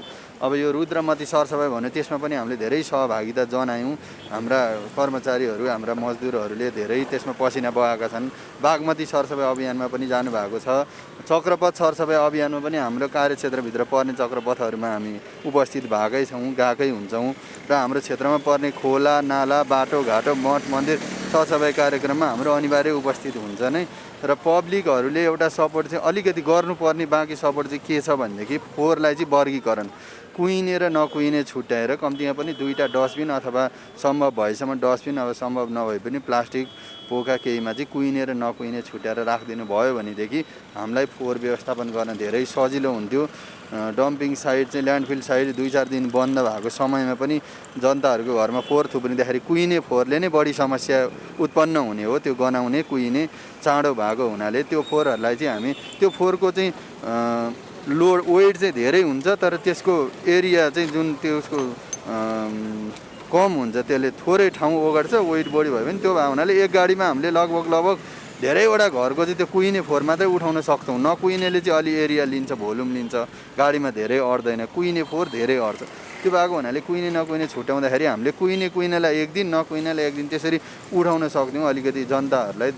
अब यो रुद्रमती सरसफाइ भन्यो त्यसमा पनि हामीले धेरै सहभागिता जनायौँ। हाम्रा कर्मचारीहरू, हाम्रा मजदुरहरूले धेरै त्यसमा पसिना बगाएका छन्। बागमती सरसफाइ अभियानमा पनि जानुभएको छ। चक्रपथ सरसफाइ अभियानमा पनि हाम्रो कार्यक्षेत्रभित्र पर्ने चक्रपथहरूमा हामी उपस्थित भएकै छौँ, गएकै हुन्छौँ। र हाम्रो क्षेत्रमा पर्ने खोला, नाला, बाटोघाटो, मठ मन्दिर सरसफाइ कार्यक्रममा हाम्रो अनिवार्य उपस्थित हुन्छ नै। र पब्लिकहरूले एउटा सपोर्ट चाहिँ अलिकति गर्नुपर्ने बाँकी सपोर्ट चाहिँ के छ भनेदेखि फोहोरलाई चाहिँ वर्गीकरण, कुहिने र नकुहिने छुट्याएर कम्तीमा पनि 2टा डस्टबिन अथवा सम्भव भएसम्म डस्टबिन, अब सम्भव नभए पनि प्लास्टिक पोका केहीमा चाहिँ कुहिने र नकुहिने छुट्याएर राखिदिनु भयो भनेदेखि हामीलाई फोहोर व्यवस्थापन गर्न धेरै सजिलो हुन्थ्यो। डम्पिङ साइड चाहिँ ल्यान्डफिल साइड 2-4 दिन बन्द भएको समयमा पनि जनताहरूको घरमा फोहोर थुप्रिँदाखेरि कुहिने फोहोरले नै बढी समस्या उत्पन्न हुने हो। त्यो गनाउने, कुहिने चाँडो भएको हुनाले त्यो फोहोरहरूलाई चाहिँ हामी, त्यो फोहोरको चाहिँ लोड वेट चाहिँ धेरै हुन्छ, तर त्यसको एरिया चाहिँ जुन त्यसको कम हुन्छ, त्यसले थोरै ठाउँ ओगट्छ। वेट बढी भयो भने त्यो भएको हुनाले एक गाडीमा हामीले लगभग धेरैवटा घरको चाहिँ त्यो कुहिने फोहोर मात्रै उठाउन सक्छौँ। नकुहिनेले चाहिँ अलि एरिया लिन्छ, भोल्युम लिन्छ, गाडीमा धेरै अट्दैन। कुहिने फोहोर धेरै अट्छ। त्यो भएको हुनाले कुहिने नकुहिने छुट्याउँदाखेरि हामीले कुहिनेलाई एक दिन, नकुहिनेलाई एक दिन त्यसरी उठाउन सक्थ्यौँ। अलिकति जनताहरूलाई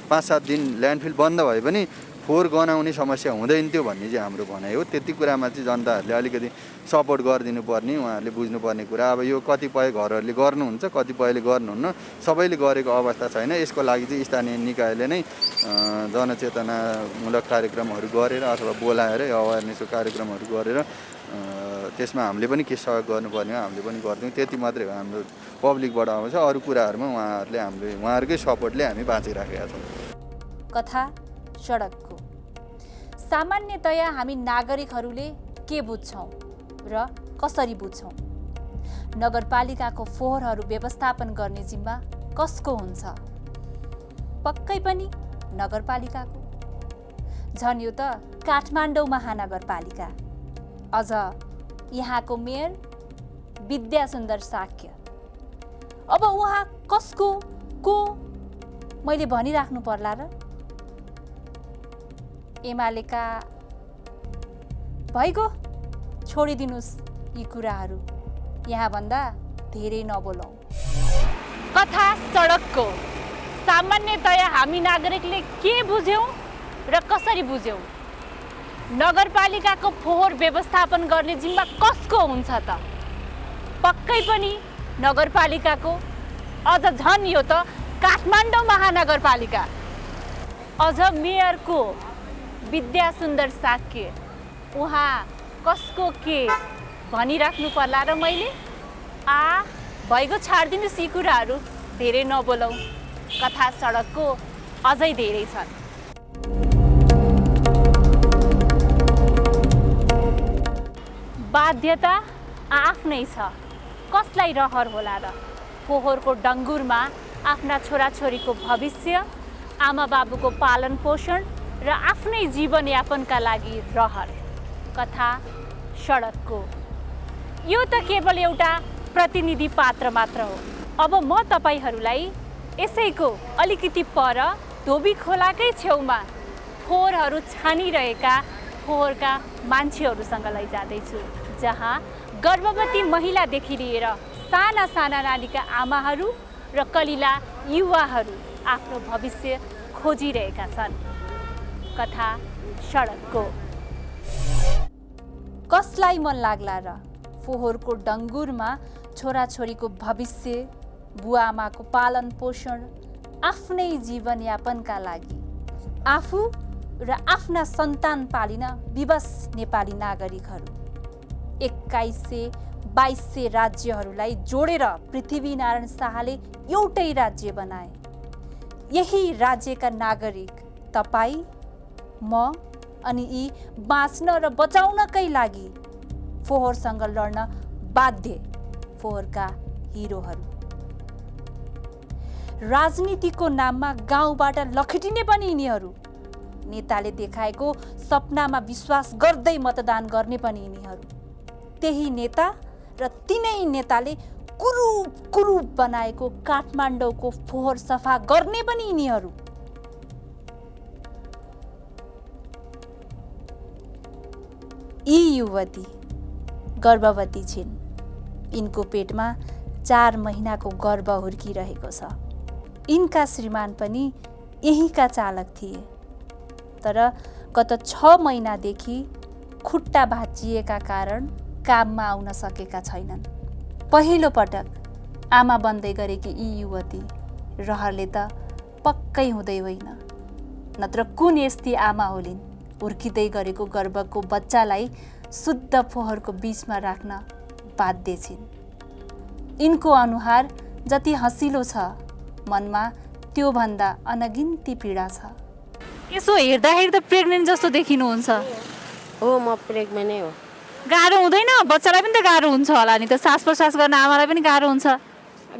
5-7 दिन ल्यान्डफिल बन्द भए पनि फोहोर गनाउने समस्या हुँदैन थियो भन्ने चाहिँ हाम्रो भनाइ हो। त्यति कुरामा चाहिँ जनताहरूले अलिकति सपोर्ट गरिदिनु पर्ने, उहाँहरूले बुझ्नुपर्ने कुरा। अब यो कतिपय घरहरूले गर्नुहुन्छ, कतिपयले गर्नुहुन्न, सबैले गरेको अवस्था छैन। यसको लागि चाहिँ स्थानीय निकायले नै जनचेतनामूलक कार्यक्रमहरू गरेर अथवा बोलाएर अवेरनेसको कार्यक्रमहरू गरेर त्यसमा हामीले पनि के सहयोग गर्नुपर्ने हो हामीले पनि गर्छौँ। त्यति मात्रै हो हाम्रो पब्लिकबाट आउँछ। अरू कुराहरूमा उहाँहरूकै सपोर्टले हामी बाँचिराखेका छौँ। कथा सडकको सामान्यतया हामी नागरिकहरूले के बुझ्छौँ र कसरी बुझ्छौँ? नगरपालिकाको फोहोरहरू व्यवस्थापन गर्ने जिम्मा कसको हुन्छ? पक्कै पनि नगरपालिकाको। झन् यो त काठमाडौँ महानगरपालिका, अझ यहाँको मेयर विद्यासुन्दर साक्य। अब उहाँ कसको को मैले भनिराख्नु पर्ला र? एमालेका भइगयो, छोडिदिनुहोस् यी कुराहरू, यहाँभन्दा धेरै नबोलौँ। कथा सडकको सामान्यतया हामी नागरिकले के बुझ्यौँ र कसरी बुझ्यौँ? नगरपालिकाको फोहोर व्यवस्थापन गर्ने जिम्मा कसको हुन्छ त? पक्कै पनि नगरपालिकाको। अझ झन् यो त काठमाडौँ महानगरपालिका, अझ मेयरको विद्यासुन्दर साक्य। उहाँ कसको के भनिराख्नु पर्ला र मैले? भइगयो, छाडिदिनुहोस् यी कुराहरू, धेरै नबोलौँ। कथा सडकको अझै धेरै छन्। बाध्यता आफ्नै छ, कसलाई रहर होला र? फोहोरको डङ्गुरमा आफ्ना छोराछोरीको भविष्य, आमा बाबुको पालन पोषण र आफ्नै जीवनयापनका लागि रहर। कथा सडकको। यो त केवल एउटा प्रतिनिधि पात्र मात्र हो। अब म तपाईहरूलाई यसैको अलिकति पर धोबी खोलाकै छेउमा फोहोरहरू छानिरहेका फोहोरका मान्छेहरूसँग लैजाँदैछु, जहाँ गर्भवती महिलादेखि लिएर साना साना नानीका आमाहरू र कलिला युवाहरू आफ्नो भविष्य खोजिरहेका छन्। कथा सडकको। कसलाई मन लाग्ला र फोहोरको डङ्गुरमा छोराछोरीको भविष्य, बुवाआमाको पालन पोषण, आफ्नै जीवनयापनका लागि आफू र आफ्ना सन्तान पालिन विवश नेपाली नागरिकहरू 2100-2200 राज्यहरूलाई जोडेर पृथ्वीनारायण शाहले एउटै राज्य बनाए। यही राज्यका नागरिक तपाईँ, म अनि यी बाँच्न र बचाउनकै लागि फोहोरसँग लड्न बाध्य फोहोरका हिरोहरू। राजनीतिको नाममा गाउँबाट लखेटिने पनि यिनीहरू, नेताले देखाएको सपनामा विश्वास गर्दै मतदान गर्ने पनि यिनीहरू, त्यही नेता र तिनै नेताले कुरूप कुरूप बनाएको काठमाडौँको फोहोर सफा गर्ने पनि यिनीहरू। यी युवती गर्भवती छिन्। यिनको पेटमा 4 महिनाको गर्भ हुर्किरहेको छ। यिनका श्रीमान पनि यहीँका चालक थिए, तर गत 6 महिनादेखि खुट्टा भाँचिएका कारण काममा आउन सकेका छैनन्। पहिलो पटक आमा बन्दै गरेकी यी युवती रहरले त पक्कै हुँदै होइन, नत्र कुन यस्ती आमा होलिन् हुर्किँदै गरेको गर्भको बच्चालाई शुद्ध फोहोरको बीचमा राख्न बाध्य छिन्। यिनको अनुहार जति हँसिलो छ, मनमा त्योभन्दा अनगिन्ती पीडा छ। यसो हेर्दाखेरि त प्रेग्नेन्ट जस्तो देखिनुहुन्छ। हो, म प्रेग्नेन्ट नै हो। गाह्रो हुँदैन? बच्चालाई पनि त गाह्रो हुन्छ होला नि त, सास प्रसास गर्न आमालाई पनि गाह्रो हुन्छ।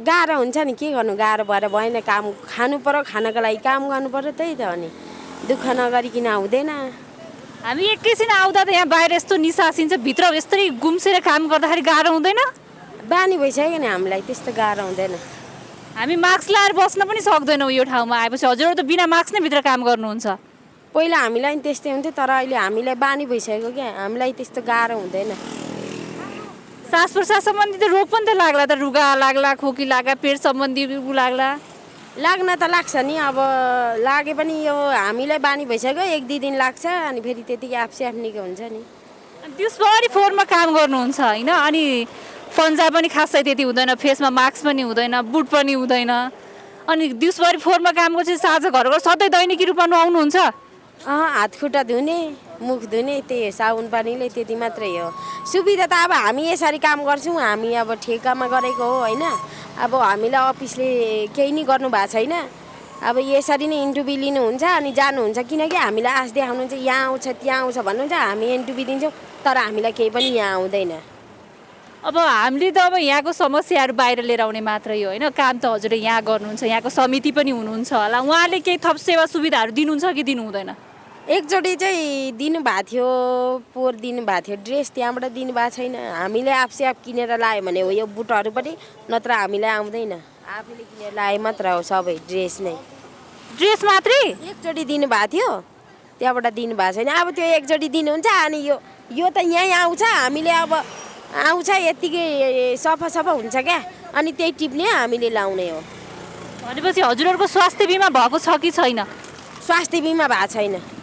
गाह्रो हुन्छ नि, के गर्नु, गाह्रो भएर भएन। काम खानु पर्यो, खानको लागि काम गर्नु पर्यो, त्यही त हो नि। दुःख नगरिकन हुँदैन। हामी एकैछिन आउँदा त यहाँ बाहिर यस्तो निसासिन्छ, भित्र यस्तरी गुम्सेर काम गर्दाखेरि गाह्रो हुँदैन? बानी भइसक्यो नि हामीलाई, त्यस्तो गाह्रो हुँदैन। हामी मास्क लाएर बस्न पनि सक्दैनौँ यो ठाउँमा आएपछि। हजुरहरू त बिना मास्क नै भित्र काम गर्नुहुन्छ। पहिला हामीलाई नि त्यस्तै हुन्थ्यो, तर अहिले हामीलाई बानी भइसक्यो क्या, हामीलाई त्यस्तो गाह्रो हुँदैन। सास प्रसास सम्बन्धी त रोग पनि त लाग्ला त, रुगा लाग्ला, खोकी लाग्ला, पेट सम्बन्धी लाग्ला। लाग्न त लाग्छ नि, अब लागे पनि यो हामीलाई बानी भइसक्यो, 1-2 दिन लाग्छ, अनि फेरि त्यतिकै आफसे आफ्नीको हुन्छ नि। दिउँसभरि फोहोरमा काम गर्नुहुन्छ होइन, अनि पन्जा पनि खासै त्यति हुँदैन, फेसमा मास्क पनि हुँदैन, बुट पनि हुँदैन, अनि दिउँसभरि फोहोरमा काम गर्छ। साँझ घर सधैँ दैनिकी रूपमा नुहाउनुहुन्छ? हात खुट्टा धुने, मुख धुने, त्यही साबुन पानीले, त्यति मात्रै हो। सुविधा त अब हामी यसरी काम गर्छौँ, हामी अब ठेकामा गरेको हो होइन। अब हामीलाई अफिसले केही नै गर्नु भएको छैन। अब यसरी नै इन्टरभ्यू लिनुहुन्छ अनि जानुहुन्छ, किनकि हामीलाई आश देखाउनुहुन्छ यहाँ आउँछ त्यहाँ आउँछ भन्नुहुन्छ, हामी इन्टरभ्यू दिन्छौँ, तर हामीलाई केही पनि यहाँ आउँदैन। अब हामीले त अब यहाँको समस्याहरू बाहिर लिएर आउने मात्रै हो होइन, काम त हजुरले यहाँ गर्नुहुन्छ, यहाँको समिति पनि हुनुहुन्छ होला, उहाँले केही थप सेवा सुविधाहरू दिनुहुन्छ कि दिनु हुँदैन? एकचोटि चाहिँ दिनुभएको थियो, पोहोर दिनुभएको थियो, ड्रेस त्यहाँबाट दिनुभएको छैन। हामीले आफसे आफ किनेर लायो भने हो यो बुटहरू पनि, नत्र हामीलाई आउँदैन। आफूले किनेर लाए मात्र हो सबै, ड्रेस नै। ड्रेस मात्रै एकचोटि दिनुभएको थियो, त्यहाँबाट दिनुभएको छैन। अब त्यो एकचोटि दिनुहुन्छ, अनि यो त यहीँ आउँछ, हामीले अब आउँछ यत्तिकै सफा सफा हुन्छ क्या, अनि त्यही टिप्ने हामीले लाउने हो। भनेपछि हजुरहरूको स्वास्थ्य बिमा भएको छ कि छैन? स्वास्थ्य बिमा भएको छैन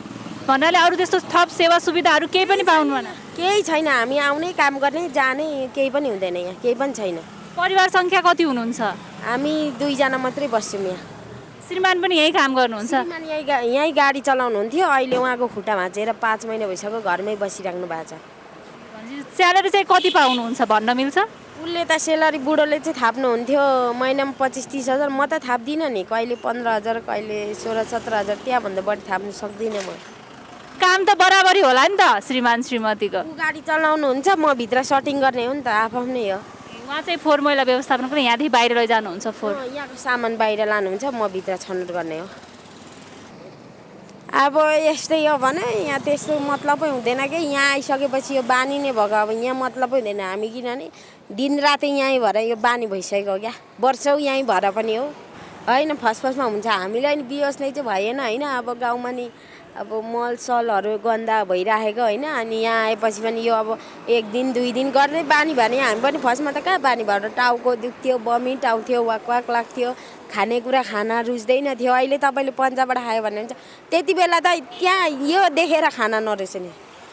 भन्नाले अरू त्यस्तो थप सेवा सुविधाहरू केही पनि पाउनु भएन? केही छैन, हामी आउने काम गर्ने जाने केही पनि हुँदैन, यहाँ केही पनि छैन। परिवार सङ्ख्या कति हुनुहुन्छ? हामी 2 जना मात्रै बस्छौँ यहाँ। श्रीमान पनि यही काम गर्नुहुन्छ? श्रीमान यहीँ गाडी चलाउनुहुन्थ्यो, अहिले उहाँको खुट्टा भाँचेर 5 महिना भइसक्यो घरमै बसिराख्नु भएको छ। स्यालेरी चाहिँ कति पाउनुहुन्छ भन्न मिल्छ? उसले त सेलरी बुढोले चाहिँ थाप्नुहुन्थ्यो महिनामा 25-30 हजार, म त थाप्दिनँ नि, कहिले 15 हजार, कहिले 16-17 हजार, त्यहाँभन्दा बढी थाप्नु सक्दिनँ म। काम त बराबरी होला नि त श्रीमान श्रीमतीको? ऊ गाडी चलाउनुहुन्छ, म भित्र सटिङ गर्ने हो नि त, आफ्नै हो। उहाँ चाहिँ फोहोर मैला व्यवस्थापन पनि यहाँदेखि बाहिर लैजानुहुन्छ फोहोर? यहाँको सामान बाहिर लानुहुन्छ, म भित्र छनौट गर्ने हो। अब यस्तै हो भने यहाँ त्यस्तो मतलबै हुँदैन कि यहाँ आइसकेपछि यो बानी नै भएको। अब यहाँ मतलबै हुँदैन हामी, किनभने दिनरातै यहीँ भएर यो बानी भइसकेको क्या, वर्षौँ यहीँ भएर पनि हो होइन। फर्स्टमा हुन्छ हामीलाई नि बिहोस्ने चाहिँ भएन होइन। अब गाउँमा नि अब मलसलहरू गन्दा भइराखेको होइन। अनि यहाँ आएपछि पनि यो अब 1 दिन 2 दिन गर्दै बानी भने हामी पनि फर्स्टमा त कहाँ बानी भएर टाउको दुख्थ्यो, बमिट आउँथ्यो, वाक वाक लाग्थ्यो, खानेकुरा खाना रुच्दैन थियो। अहिले तपाईँले पन्जाबाट खायो भने हुन्छ त्यति बेला त त्यहाँ यो देखेर खाना नरुच्ने नि,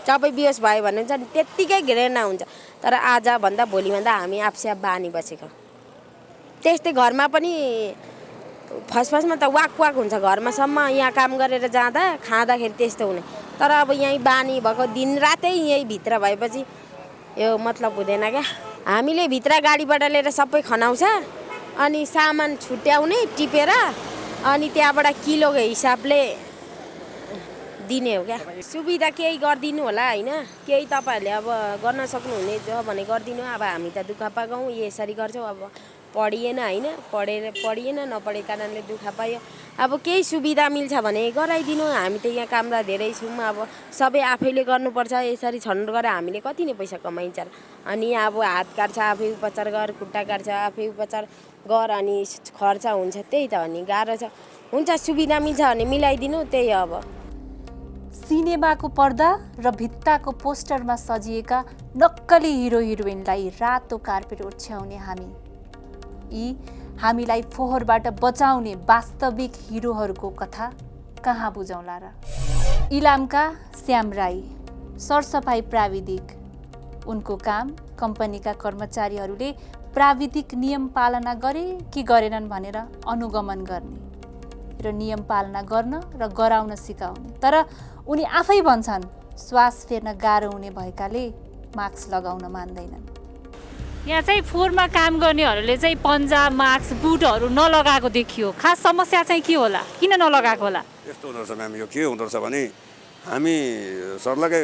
सबै बिहोस भयो भने हुन्छ नि त्यत्तिकै घृणा हुन्छ। तर आजभन्दा भोलिभन्दा हामी आफसे बानी बसेको। त्यस्तै घरमा पनि फर्स्टमा त वाक वाक हुन्छ घरमासम्म, यहाँ काम गरेर जाँदा खाँदाखेरि त्यस्तो हुने। तर अब यहीँ बानी भएको दिनरातै यहीँ भित्र भएपछि यो मतलब हुँदैन क्या। हामीले भित्र गाडीबाट लिएर सबै खनाउँछ, अनि सामान छुट्याउने टिपेर अनि त्यहाँबाट किलोको हिसाबले दिने हो क्या। सुविधा केही गरिदिनु होला होइन, केही तपाईँहरूले अब गर्न सक्नुहुने छ भने गरिदिनु। अब हामी त दुःख पाएँ यसरी गर्छौँ। अब पढिएन होइन, पढिएन नपढेको कारणले दुःख पायो। अब केही सुविधा मिल्छ भने गराइदिनु। हामी त यहाँ कामरा धेरै छौँ, अब सबै आफैले गर्नुपर्छ। यसरी छनौट गरेर हामीले कति नै पैसा कमाइन्छ। अनि अब हात काट्छ आफै उपचार गर, खुट्टा काट्छ आफै उपचार गर, अनि खर्च हुन्छ। त्यही त अनि गाह्रो छ। हुन्छ सुविधा मिल्छ भने मिलाइदिनु, त्यही अब। सिनेमाको पर्दा र भित्ताको पोस्टरमा सजिएका नक्कली हिरो हिरोइनलाई रातो कार्पेट ओछ्याउने यी हामीलाई फोहोरबाट बचाउने वास्तविक हिरोहरूको कथा कहाँ बुझौँला र? इलामका श्याम राई सरसफाई प्राविधिक। उनको काम कम्पनीका कर्मचारीहरूले प्राविधिक नियम पालना गरे कि गरेनन् भनेर अनुगमन गर्ने र नियम पालना गर्न र गराउन सिकाउने। तर उनी आफै भन्छन् श्वास फेर्न गाह्रो हुने भएकाले मास्क लगाउन मान्दैनन्। यहाँ चाहिँ फोहोरमा काम गर्नेहरूले चाहिँ पन्जा, मास्क, बुटहरू नलगाएको देखियो। खास समस्या चाहिँ के होला, किन नलगाएको होला? यस्तो हुँदो रहेछ म्याम, यो के हुँदो रहेछ भने हामी सर्लकै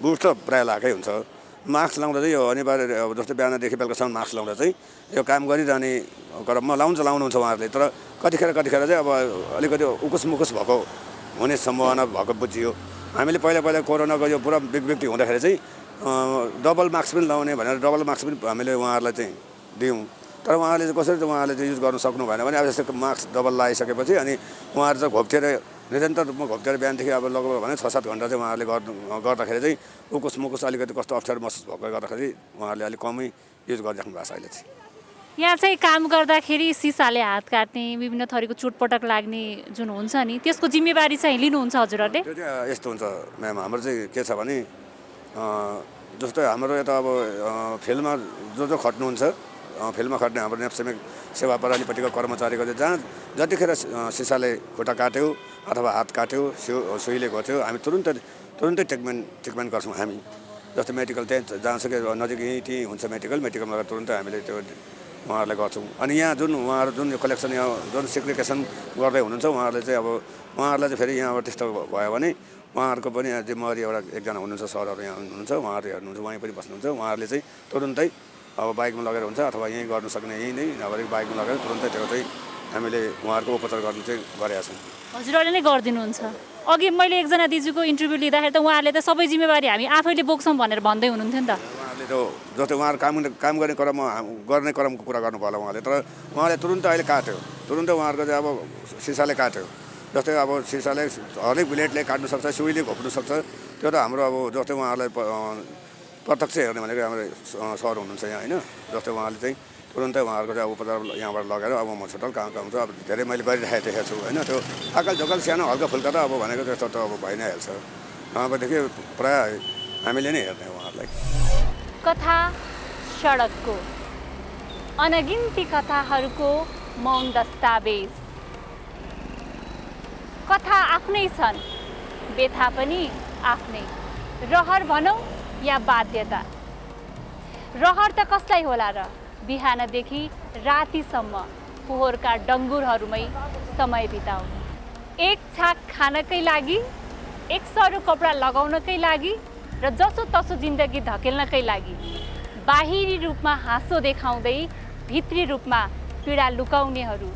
बुट त प्रायः लगाएकै हुन्छ। मास्क लाउँदा चाहिँ यो अनिवार्य, अब जस्तै बिहानदेखि बेलुकासम्म मास्क लाउँदा चाहिँ यो काम गरिरहने क्रममा लाउनुहुन्छ उहाँहरूले। तर कतिखेर चाहिँ अब अलिकति उकुस मुकुस भएको हुने सम्भावना भएको बुझियो। हामीले पहिला कोरोनाको यो पुरा बिग हुँदाखेरि चाहिँ डबल मास्क पनि लाउने भनेर डबल मास्क पनि हामीले उहाँहरूलाई चाहिँ दियौँ। तर उहाँले चाहिँ कसरी उहाँले चाहिँ युज गर्न सक्नु भएन भने अब जस्तो मास्क डबल लगाइसकेपछि अनि उहाँहरू चाहिँ घोप्टेर निरन्तर रूपमा घोप्टेर बिहानदेखि अब लगभग भने 6-7 घन्टा चाहिँ उहाँहरूले गर्दाखेरि चाहिँ उकुस मुकुस अलिकति कस्तो अप्ठ्यारो महसुस भएको गर्दाखेरि उहाँहरूले अलिक कमै युज गरिराख्नु भएको छ अहिले चाहिँ। यहाँ चाहिँ काम गर्दाखेरि सिसाले हात काट्ने, विभिन्न थरीको चोटपटक लाग्ने जुन हुन्छ नि, त्यसको जिम्मेवारी चाहिँ लिनुहुन्छ हजुरहरूले? त्यो चाहिँ यस्तो हुन्छ म्याम, हाम्रो चाहिँ के छ भने जस्तो हाम्रो यता अब फिल्डमा जो खट्नुहुन्छ, फिल्डमा खट्ने हाम्रो नेप्सेमिक सेवा प्रणालीपट्टिको कर्मचारीको चाहिँ जहाँ जतिखेर सिसाले खुट्टा काट्यो अथवा हात काट्यो, सुईले घोच्यो, हामी तुरुन्तै ट्रिटमेन्ट गर्छौँ हामी। जस्तो मेडिकल त्यहाँ जहाँसुकै नजिक त्यहीँ हुन्छ मेडिकलमा लगेर तुरुन्तै हामीले त्यो उहाँहरूलाई गर्छौँ। अनि यहाँ उहाँहरू जुन कलेक्सन यहाँ जुन सेग्रिगेसन गर्दै हुनुहुन्छ उहाँहरूले चाहिँ अब उहाँहरूलाई चाहिँ फेरि यहाँबाट त्यस्तो भयो भने उहाँहरूको पनि जिम्मेवारी एकजना हुनुहुन्छ, सरहरू यहाँ हुनुहुन्छ, उहाँहरू हेर्नुहुन्छ, वहीँ पनि बस्नुहुन्छ। उहाँहरूले चाहिँ तुरुन्तै अब बाइकमा लगेर हुन्छ अथवा यहीँ गर्नु सक्ने यहीँ नै नभए बाइकमा लगेर तुरुन्तै त्यो चाहिँ हामीले उहाँहरूको उपचार गर्नु चाहिँ गरेका छौँ। हजुरहरूले नै गरिदिनुहुन्छ? अघि मैले एकजना दिदीको इन्टरभ्यू लिँदाखेरि त उहाँहरूले त सबै जिम्मेवारी हामी आफैले बोक्छौँ भनेर भन्दै हुनुहुन्थ्यो नि त। उहाँहरूले त जस्तै उहाँहरू काम गर्ने क्रमको कुरा गर्नु भयो उहाँले, तर उहाँले तुरुन्तै अहिले काट्यो, तुरुन्तै उहाँहरूको चाहिँ अब सिसाले काट्यो। जस्तै अब सिसाले हरेक ब्लेडले काट्नु सक्छ, सुईले घोप्नु सक्छ। त्यो त हाम्रो अब जस्तै उहाँहरूलाई प्रत्यक्ष हेर्ने भनेको हाम्रो सर हुनुहुन्छ यहाँ होइन। जस्तै उहाँले चाहिँ तुरुन्तै उहाँहरूको चाहिँ उपचार यहाँबाट लगेर अब म हस्पिटल कहाँ हुन्छ अब धेरै मैले गरिराखेको देखेको छु होइन। त्यो आकाल झोकाल सानो हल्का फुल्का त अब भनेको त्यस्तो त अब भइ नै हाल्छ। अबदेखि प्रायः हामीले नै हेर्ने उहाँहरूलाई। कथा सडकको अनगिन्ती कथाहरूको मौन दस्तावेज। कथा आफ्नै छन्, व्यथा पनि आफ्नै। रहर भनौँ या बाध्यता। रहर त कसलाई होला र, बिहानदेखि रातिसम्म फोहोरका डङ्गुरहरूमै समय बिताउने। एक छाक खानकै लागि, एक सरो कपडा लगाउनकै लागि र जसो तसो जिन्दगी धकेल्नकै लागि बाहिरी रूपमा हाँसो देखाउँदै भित्री रूपमा पीडा लुकाउनेहरू,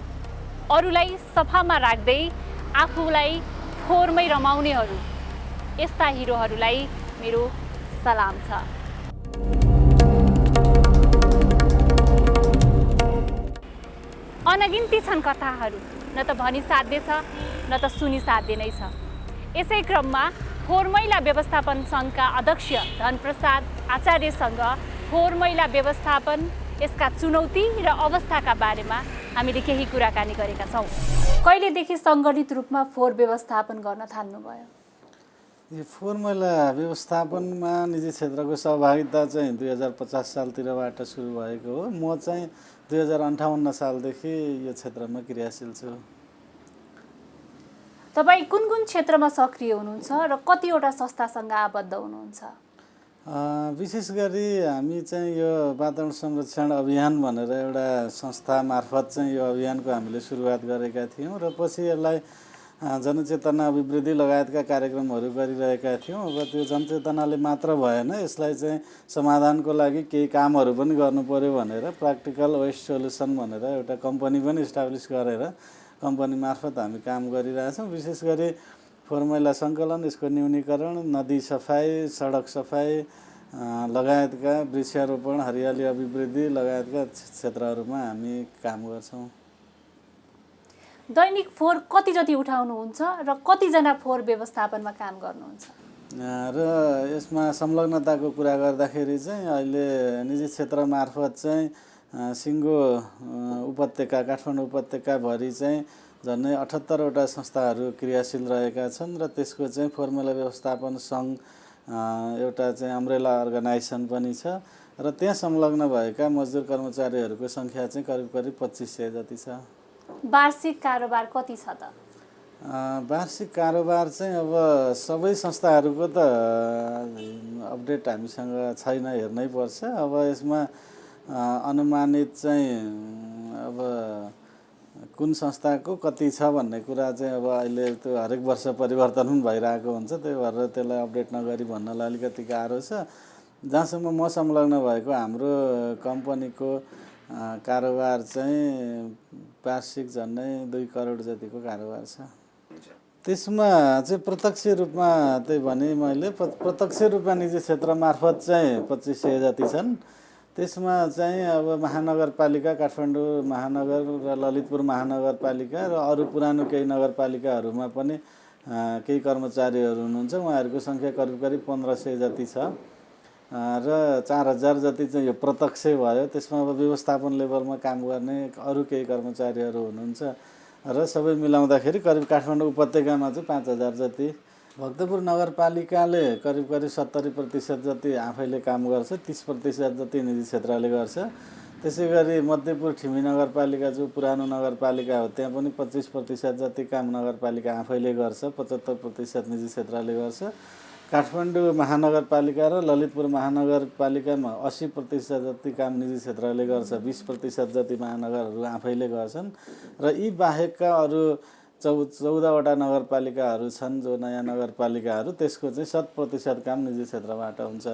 अरूलाई सफामा राख्दै आफूलाई फोहोरमै रमाउनेहरू, यस्ता हिरोहरूलाई मेरो सलाम छ। अनगिन्ती छन् कथाहरू, न त भनी साध्य छ न त सुनि साध्य नै छ। यसै क्रममा फोहोर मैला व्यवस्थापन सङ्घका अध्यक्ष धनप्रसाद आचार्यसँग फोहोर मैला व्यवस्थापन, यसका चुनौती र अवस्थाका बारेमा हामीले केही कुराकानी गरेका छौँ। कहिलेदेखि सङ्गठित रूपमा फोहोर व्यवस्थापन गर्न थाल्नुभयो? यो फोहोर मैला व्यवस्थापनमा निजी क्षेत्रको सहभागिता चाहिँ 2050 सालतिरबाट सुरु भएको हो। म चाहिँ 2058 सालदेखि यो क्षेत्रमा क्रियाशील छु। तपाईँ कुन कुन क्षेत्रमा सक्रिय हुनुहुन्छ र कतिवटा संस्थासँग आबद्ध हुनुहुन्छ? विशेष गरी हामी चाहिँ यो वातावरण संरक्षण अभियान भनेर एउटा संस्था मार्फत चाहिँ यो अभियानको हामीले सुरुवात गरेका थियौँ र पछि यसलाई जनचेतना अभिवृद्धि लगायतका कार्यक्रमहरू गरिरहेका थियौँ। अब त्यो जनचेतनाले मात्र भएन, यसलाई चाहिँ समाधानको लागि केही कामहरू पनि गर्नु पर्यो भनेर प्र्याक्टिकल वेस्ट सोल्युसन भनेर एउटा कम्पनी पनि इस्टाब्लिस गरेर कम्पनी मार्फत हामी काम गरिरहेछौँ। विशेष गरी फोहोर मैला सङ्कलन, यसको न्यूनीकरण, नदी सफाई, सडक सफाई लगायतका वृक्षारोपण, हरियाली अभिवृद्धि लगायतका क्षेत्रहरूमा हामी काम गर्छौँ। दैनिक फोहोर कति जति उठाउनुहुन्छ र कतिजना फोहोर व्यवस्थापनमा काम गर्नुहुन्छ? र यसमा संलग्नताको कुरा गर्दाखेरि चाहिँ अहिले निजी क्षेत्र मार्फत चाहिँ सिङ्गो उपत्यका, काठमाडौँ उपत्यकाभरि चाहिँ झन्डै 78वटा संस्थाहरू क्रियाशील रहेका छन् र त्यसको चाहिँ फोहोर मैला व्यवस्थापन सङ्घ एउटा चाहिँ अम्ब्रेला अर्गनाइजेसन पनि छ र त्यहाँ संलग्न भएका मजदुर कर्मचारीहरूको सङ्ख्या चाहिँ करिब 2500 जति छ। वार्षिक कारोबार कति छ त? वार्षिक कारोबार चाहिँ अब सबै संस्थाहरूको त अपडेट हामीसँग छैन, हेर्नै पर्छ। अब यसमा अनुमानित चाहिँ अब कुन संस्थाको कति छ भन्ने कुरा चाहिँ अब अहिले त्यो हरेक वर्ष परिवर्तन पनि भइरहेको हुन्छ, त्यही भएर त्यसलाई अपडेट नगरी भन्नलाई अलिकति गाह्रो छ। जहाँसम्म म संलग्न भएको हाम्रो कम्पनीको कारोबार चाहिँ वार्षिक झन्डै 2 करोड जतिको कारोबार छ। त्यसमा चाहिँ प्रत्यक्ष रूपमा त्यही भने मैले प्रत्यक्ष रूपमा निजी क्षेत्र मार्फत चाहिँ 2500 जति छन्। त्यसमा चाहिँ अब महानगरपालिका, काठमाडौँ महानगर र ललितपुर महानगरपालिका र अरू पुरानो केही नगरपालिकाहरूमा पनि केही कर्मचारीहरू हुनुहुन्छ, उहाँहरूको सङ्ख्या करिब 1500 जति छ र 4000 जति चाहिँ यो प्रत्यक्ष भयो। त्यसमा अब व्यवस्थापन लेभलमा काम गर्ने अरू केही कर्मचारीहरू हुनुहुन्छ र सबै मिलाउँदाखेरि करिब काठमाडौँ उपत्यकामा चाहिँ 5000 जति। भक्तपुर नगरपालिकाले करिब 70% जति आफैले काम गर्छ, 30% जति निजी क्षेत्रले गर्छ। त्यसै गरी मध्यपुर ठिमी नगरपालिका जो पुरानो नगरपालिका हो त्यहाँ पनि 25% जति काम नगरपालिका आफैले गर्छ, 75% निजी क्षेत्रले गर्छ। काठमाडौँ महानगरपालिका र ललितपुर महानगरपालिकामा 80% जति काम निजी क्षेत्रले गर्छ, 20% जति महानगरहरू आफैले गर्छन् र यी बाहेकका अरू 14वटा नगरपालिकाहरू छन् जो नयाँ नगरपालिकाहरू, त्यसको चाहिँ 100% काम निजी क्षेत्रबाट हुन्छ।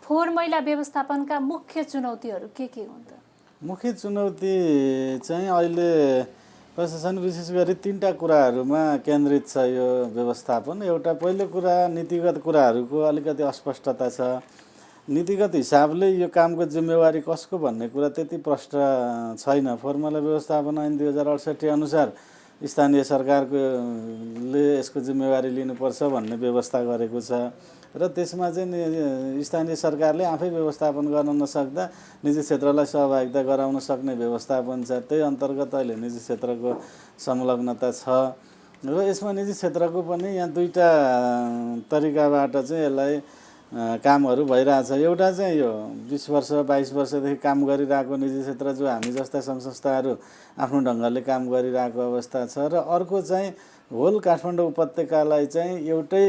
फोहोर मैला व्यवस्थापनका मुख्य चुनौतीहरू के हुन् त? मुख्य चुनौती चाहिँ अहिले प्रशासन विशेष गरी 3टा कुराहरूमा केन्द्रित छ यो व्यवस्थापन। एउटा पहिलो कुरा नीतिगत कुराहरूको अलिकति अस्पष्टता छ। नीतिगत हिसाबले यो कामको जिम्मेवारी कसको भन्ने कुरा त्यति प्रष्ट छैन। फोहोर मैला व्यवस्थापन ऐन 2068 अनुसार स्थानीय सरकारले यसको जिम्मेवारी लिनुपर्छ भन्ने व्यवस्था गरेको छ र त्यसमा चाहिँ स्थानीय सरकारले आफै व्यवस्थापन गर्न नसक्दा निजी क्षेत्रलाई सहभागिता गराउन सक्ने व्यवस्थापन छ। त्यही अन्तर्गत अहिले निजी क्षेत्रको संलग्नता छ र यसमा निजी क्षेत्रको पनि यहाँ 2टा तरिकाबाट चाहिँ यसलाई कामहरू भइरहेछ। एउटा चाहिँ यो 20 वर्ष 22 वर्षदेखि काम गरिरहेको निजी क्षेत्र जो हामी जस्ता सङ्घ संस्थाहरू आफ्नो ढङ्गले काम गरिरहेको अवस्था छ र अर्को चाहिँ होल काठमाडौँ उपत्यकालाई चाहिँ एउटै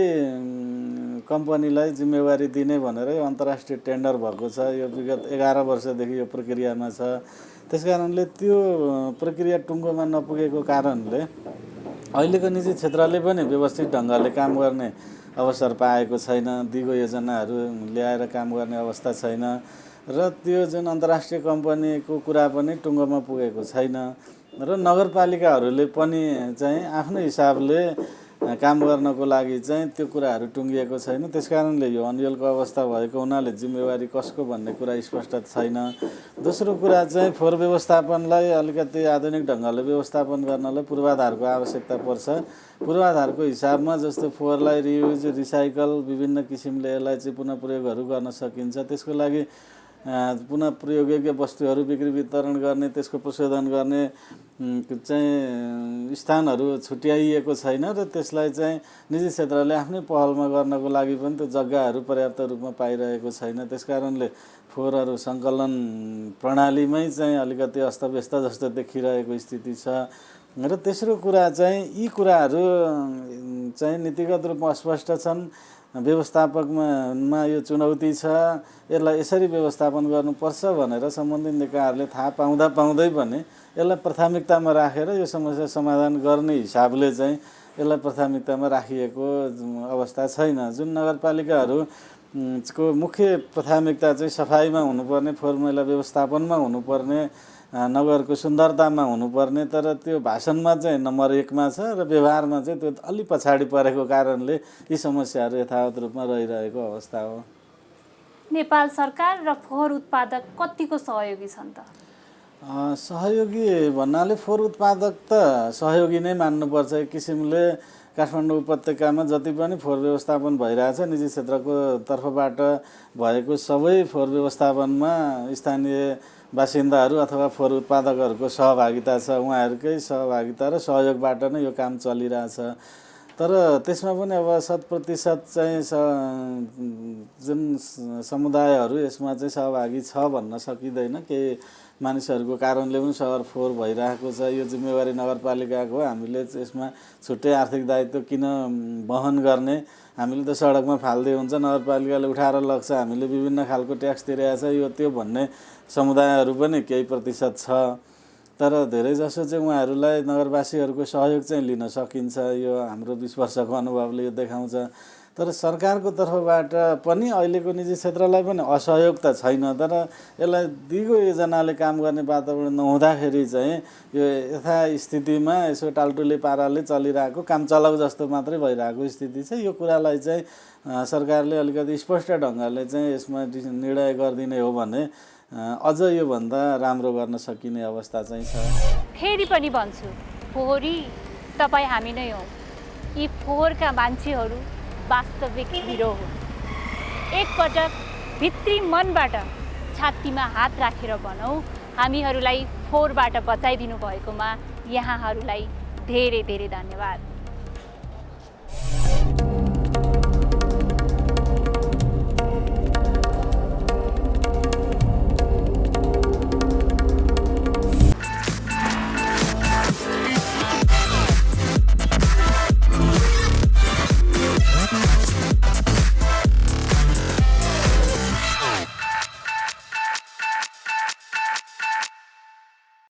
कम्पनीलाई जिम्मेवारी दिने भनेर यो अन्तर्राष्ट्रिय टेन्डर भएको छ। यो विगत 11 वर्षदेखि यो प्रक्रियामा छ। त्यसकारणले त्यो प्रक्रिया टुङ्गोमा नपुगेको कारणले अहिलेको निजी क्षेत्रले पनि व्यवस्थित ढङ्गले काम गर्ने अवसर पाएको छैन, दिगो योजनाहरू ल्याएर काम गर्ने अवस्था छैन र त्यो जुन अन्तर्राष्ट्रिय कम्पनीको कुरा पनि टुङ्गोमा पुगेको छैन र नगरपालिकाहरूले पनि चाहिँ आफ्नो हिसाबले काम गर्नको लागि चाहिँ त्यो कुराहरू टुङ्गिएको छैन। त्यसकारणले यो अनियलको अवस्था भएको हुनाले जिम्मेवारी कसको भन्ने कुरा स्पष्ट छैन। दोस्रो कुरा चाहिँ फोहोर व्यवस्थापनलाई अलिकति आधुनिक ढङ्गले व्यवस्थापन गर्नलाई पूर्वाधारको आवश्यकता पर्छ। पूर्वाधारको हिसाबमा जस्तो फोहोरलाई रियुज, रिसाइकल विभिन्न किसिमले यसलाई चाहिँ पुनः प्रयोगहरू गर्न सकिन्छ। त्यसको लागि पुनः प्रयोगयोग्य वस्तुहरू बिक्री वितरण गर्ने, त्यसको प्रशोधन गर्ने चाहिँ स्थानहरू छुट्याइएको छैन र त्यसलाई चाहिँ निजी क्षेत्रले आफ्नै पहलमा गर्नको लागि पनि त्यो जग्गाहरू पर्याप्त रूपमा पाइरहेको छैन। त्यसकारणले फोहोरहरू सङ्कलन प्रणालीमै चाहिँ अलिकति अस्तव्यस्त जस्तो देखिरहेको स्थिति छ र तेस्रो कुरा चाहिँ यी कुराहरू चाहिँ नीतिगत रूपमा अस्पष्ट छन्। व्यवस्थापकमा यो चुनौती छ, यसलाई यसरी व्यवस्थापन गर्नुपर्छ भनेर सम्बन्धित निकायहरूले थाहा पाउँदै पनि यसलाई प्राथमिकतामा राखेर यो समस्या समाधान गर्ने हिसाबले चाहिँ यसलाई प्राथमिकतामा राखिएको अवस्था छैन। जुन नगरपालिकाहरू को मुख्य प्राथमिकता चाहिँ सफाइमा हुनुपर्ने, फोहोर मैला व्यवस्थापनमा हुनुपर्ने, नगरको सुन्दरतामा हुनुपर्ने, तर त्यो भाषणमा चाहिँ नम्बर 1 मा छ र व्यवहारमा चाहिँ त्यो अलि पछाडि परेको कारणले यी समस्याहरू यथावत रूपमा रहिरहेको अवस्था हो। नेपाल सरकार र फोहोर उत्पादक कतिको सहयोगी छन् त? सहयोगी भन्नाले फोहोर उत्पादक त सहयोगी नै मान्नुपर्छ। एक किसिमले काठमाडौँ उपत्यकामा जति पनि फोहोर व्यवस्थापन भइरहेछ निजी क्षेत्रको तर्फबाट भएको सबै फोहोर व्यवस्थापनमा स्थानीय बासिन्दाहरू अथवा फोहोर उत्पादकहरूको सहभागिता छ। उहाँहरूकै सहभागिता र सहयोगबाट नै यो काम चलिरहेछ। तर त्यसमा पनि अब 100% चाहिँ जुन समुदायहरू यसमा चाहिँ सहभागी छ भन्न सकिँदैन। केही मानिसहरूको कारणले पनि सहर फोहोर भइरहेको छ। यो जिम्मेवारी नगरपालिकाको हो। हामीले यसमा छुट्टै आर्थिक दायित्व किन वहन गर्ने? हामीले त सडकमा फाल्दै हुन्छ, नगरपालिकाले उठाएर लग्छ, हामीले विभिन्न खालको ट्याक्स तिरेको छ, यो त्यो भन्ने समुदायहरू पनि केही प्रतिशत छ। तर धेरैजसो चाहिँ उहाँहरूलाई नगरवासीहरूको सहयोग चाहिँ लिन सकिन्छ। यो हाम्रो 20 वर्षको अनुभवले यो देखाउँछ। तर सरकारको तर्फबाट पनि अहिलेको निजी क्षेत्रलाई पनि असहयोग त छैन, तर यसलाई दिगो योजनाले काम गर्ने वातावरण नहुँदाखेरि चाहिँ यो यथास्थितिमा यसो टालटुले पाराले चलिरहेको काम चलाउ जस्तो मात्रै भइरहेको स्थिति छ। यो कुरालाई चाहिँ सरकारले अलिकति स्पष्ट ढङ्गले चाहिँ यसमा निर्णय गरिदिने हो भने अझ योभन्दा राम्रो गर्न सकिने अवस्था चाहिँ छ। फेरि पनि भन्छु, फोहोरी तपाईँ हामी नै हौ। यी फोहोरका मान्छेहरू वास्तविक हिरो हो। एकपटक भित्री मनबाट छातीमा हात राखेर भनौँ, हामीहरूलाई फोहोरबाट बचाइदिनु भएकोमा यहाँहरूलाई धेरै धेरै धन्यवाद।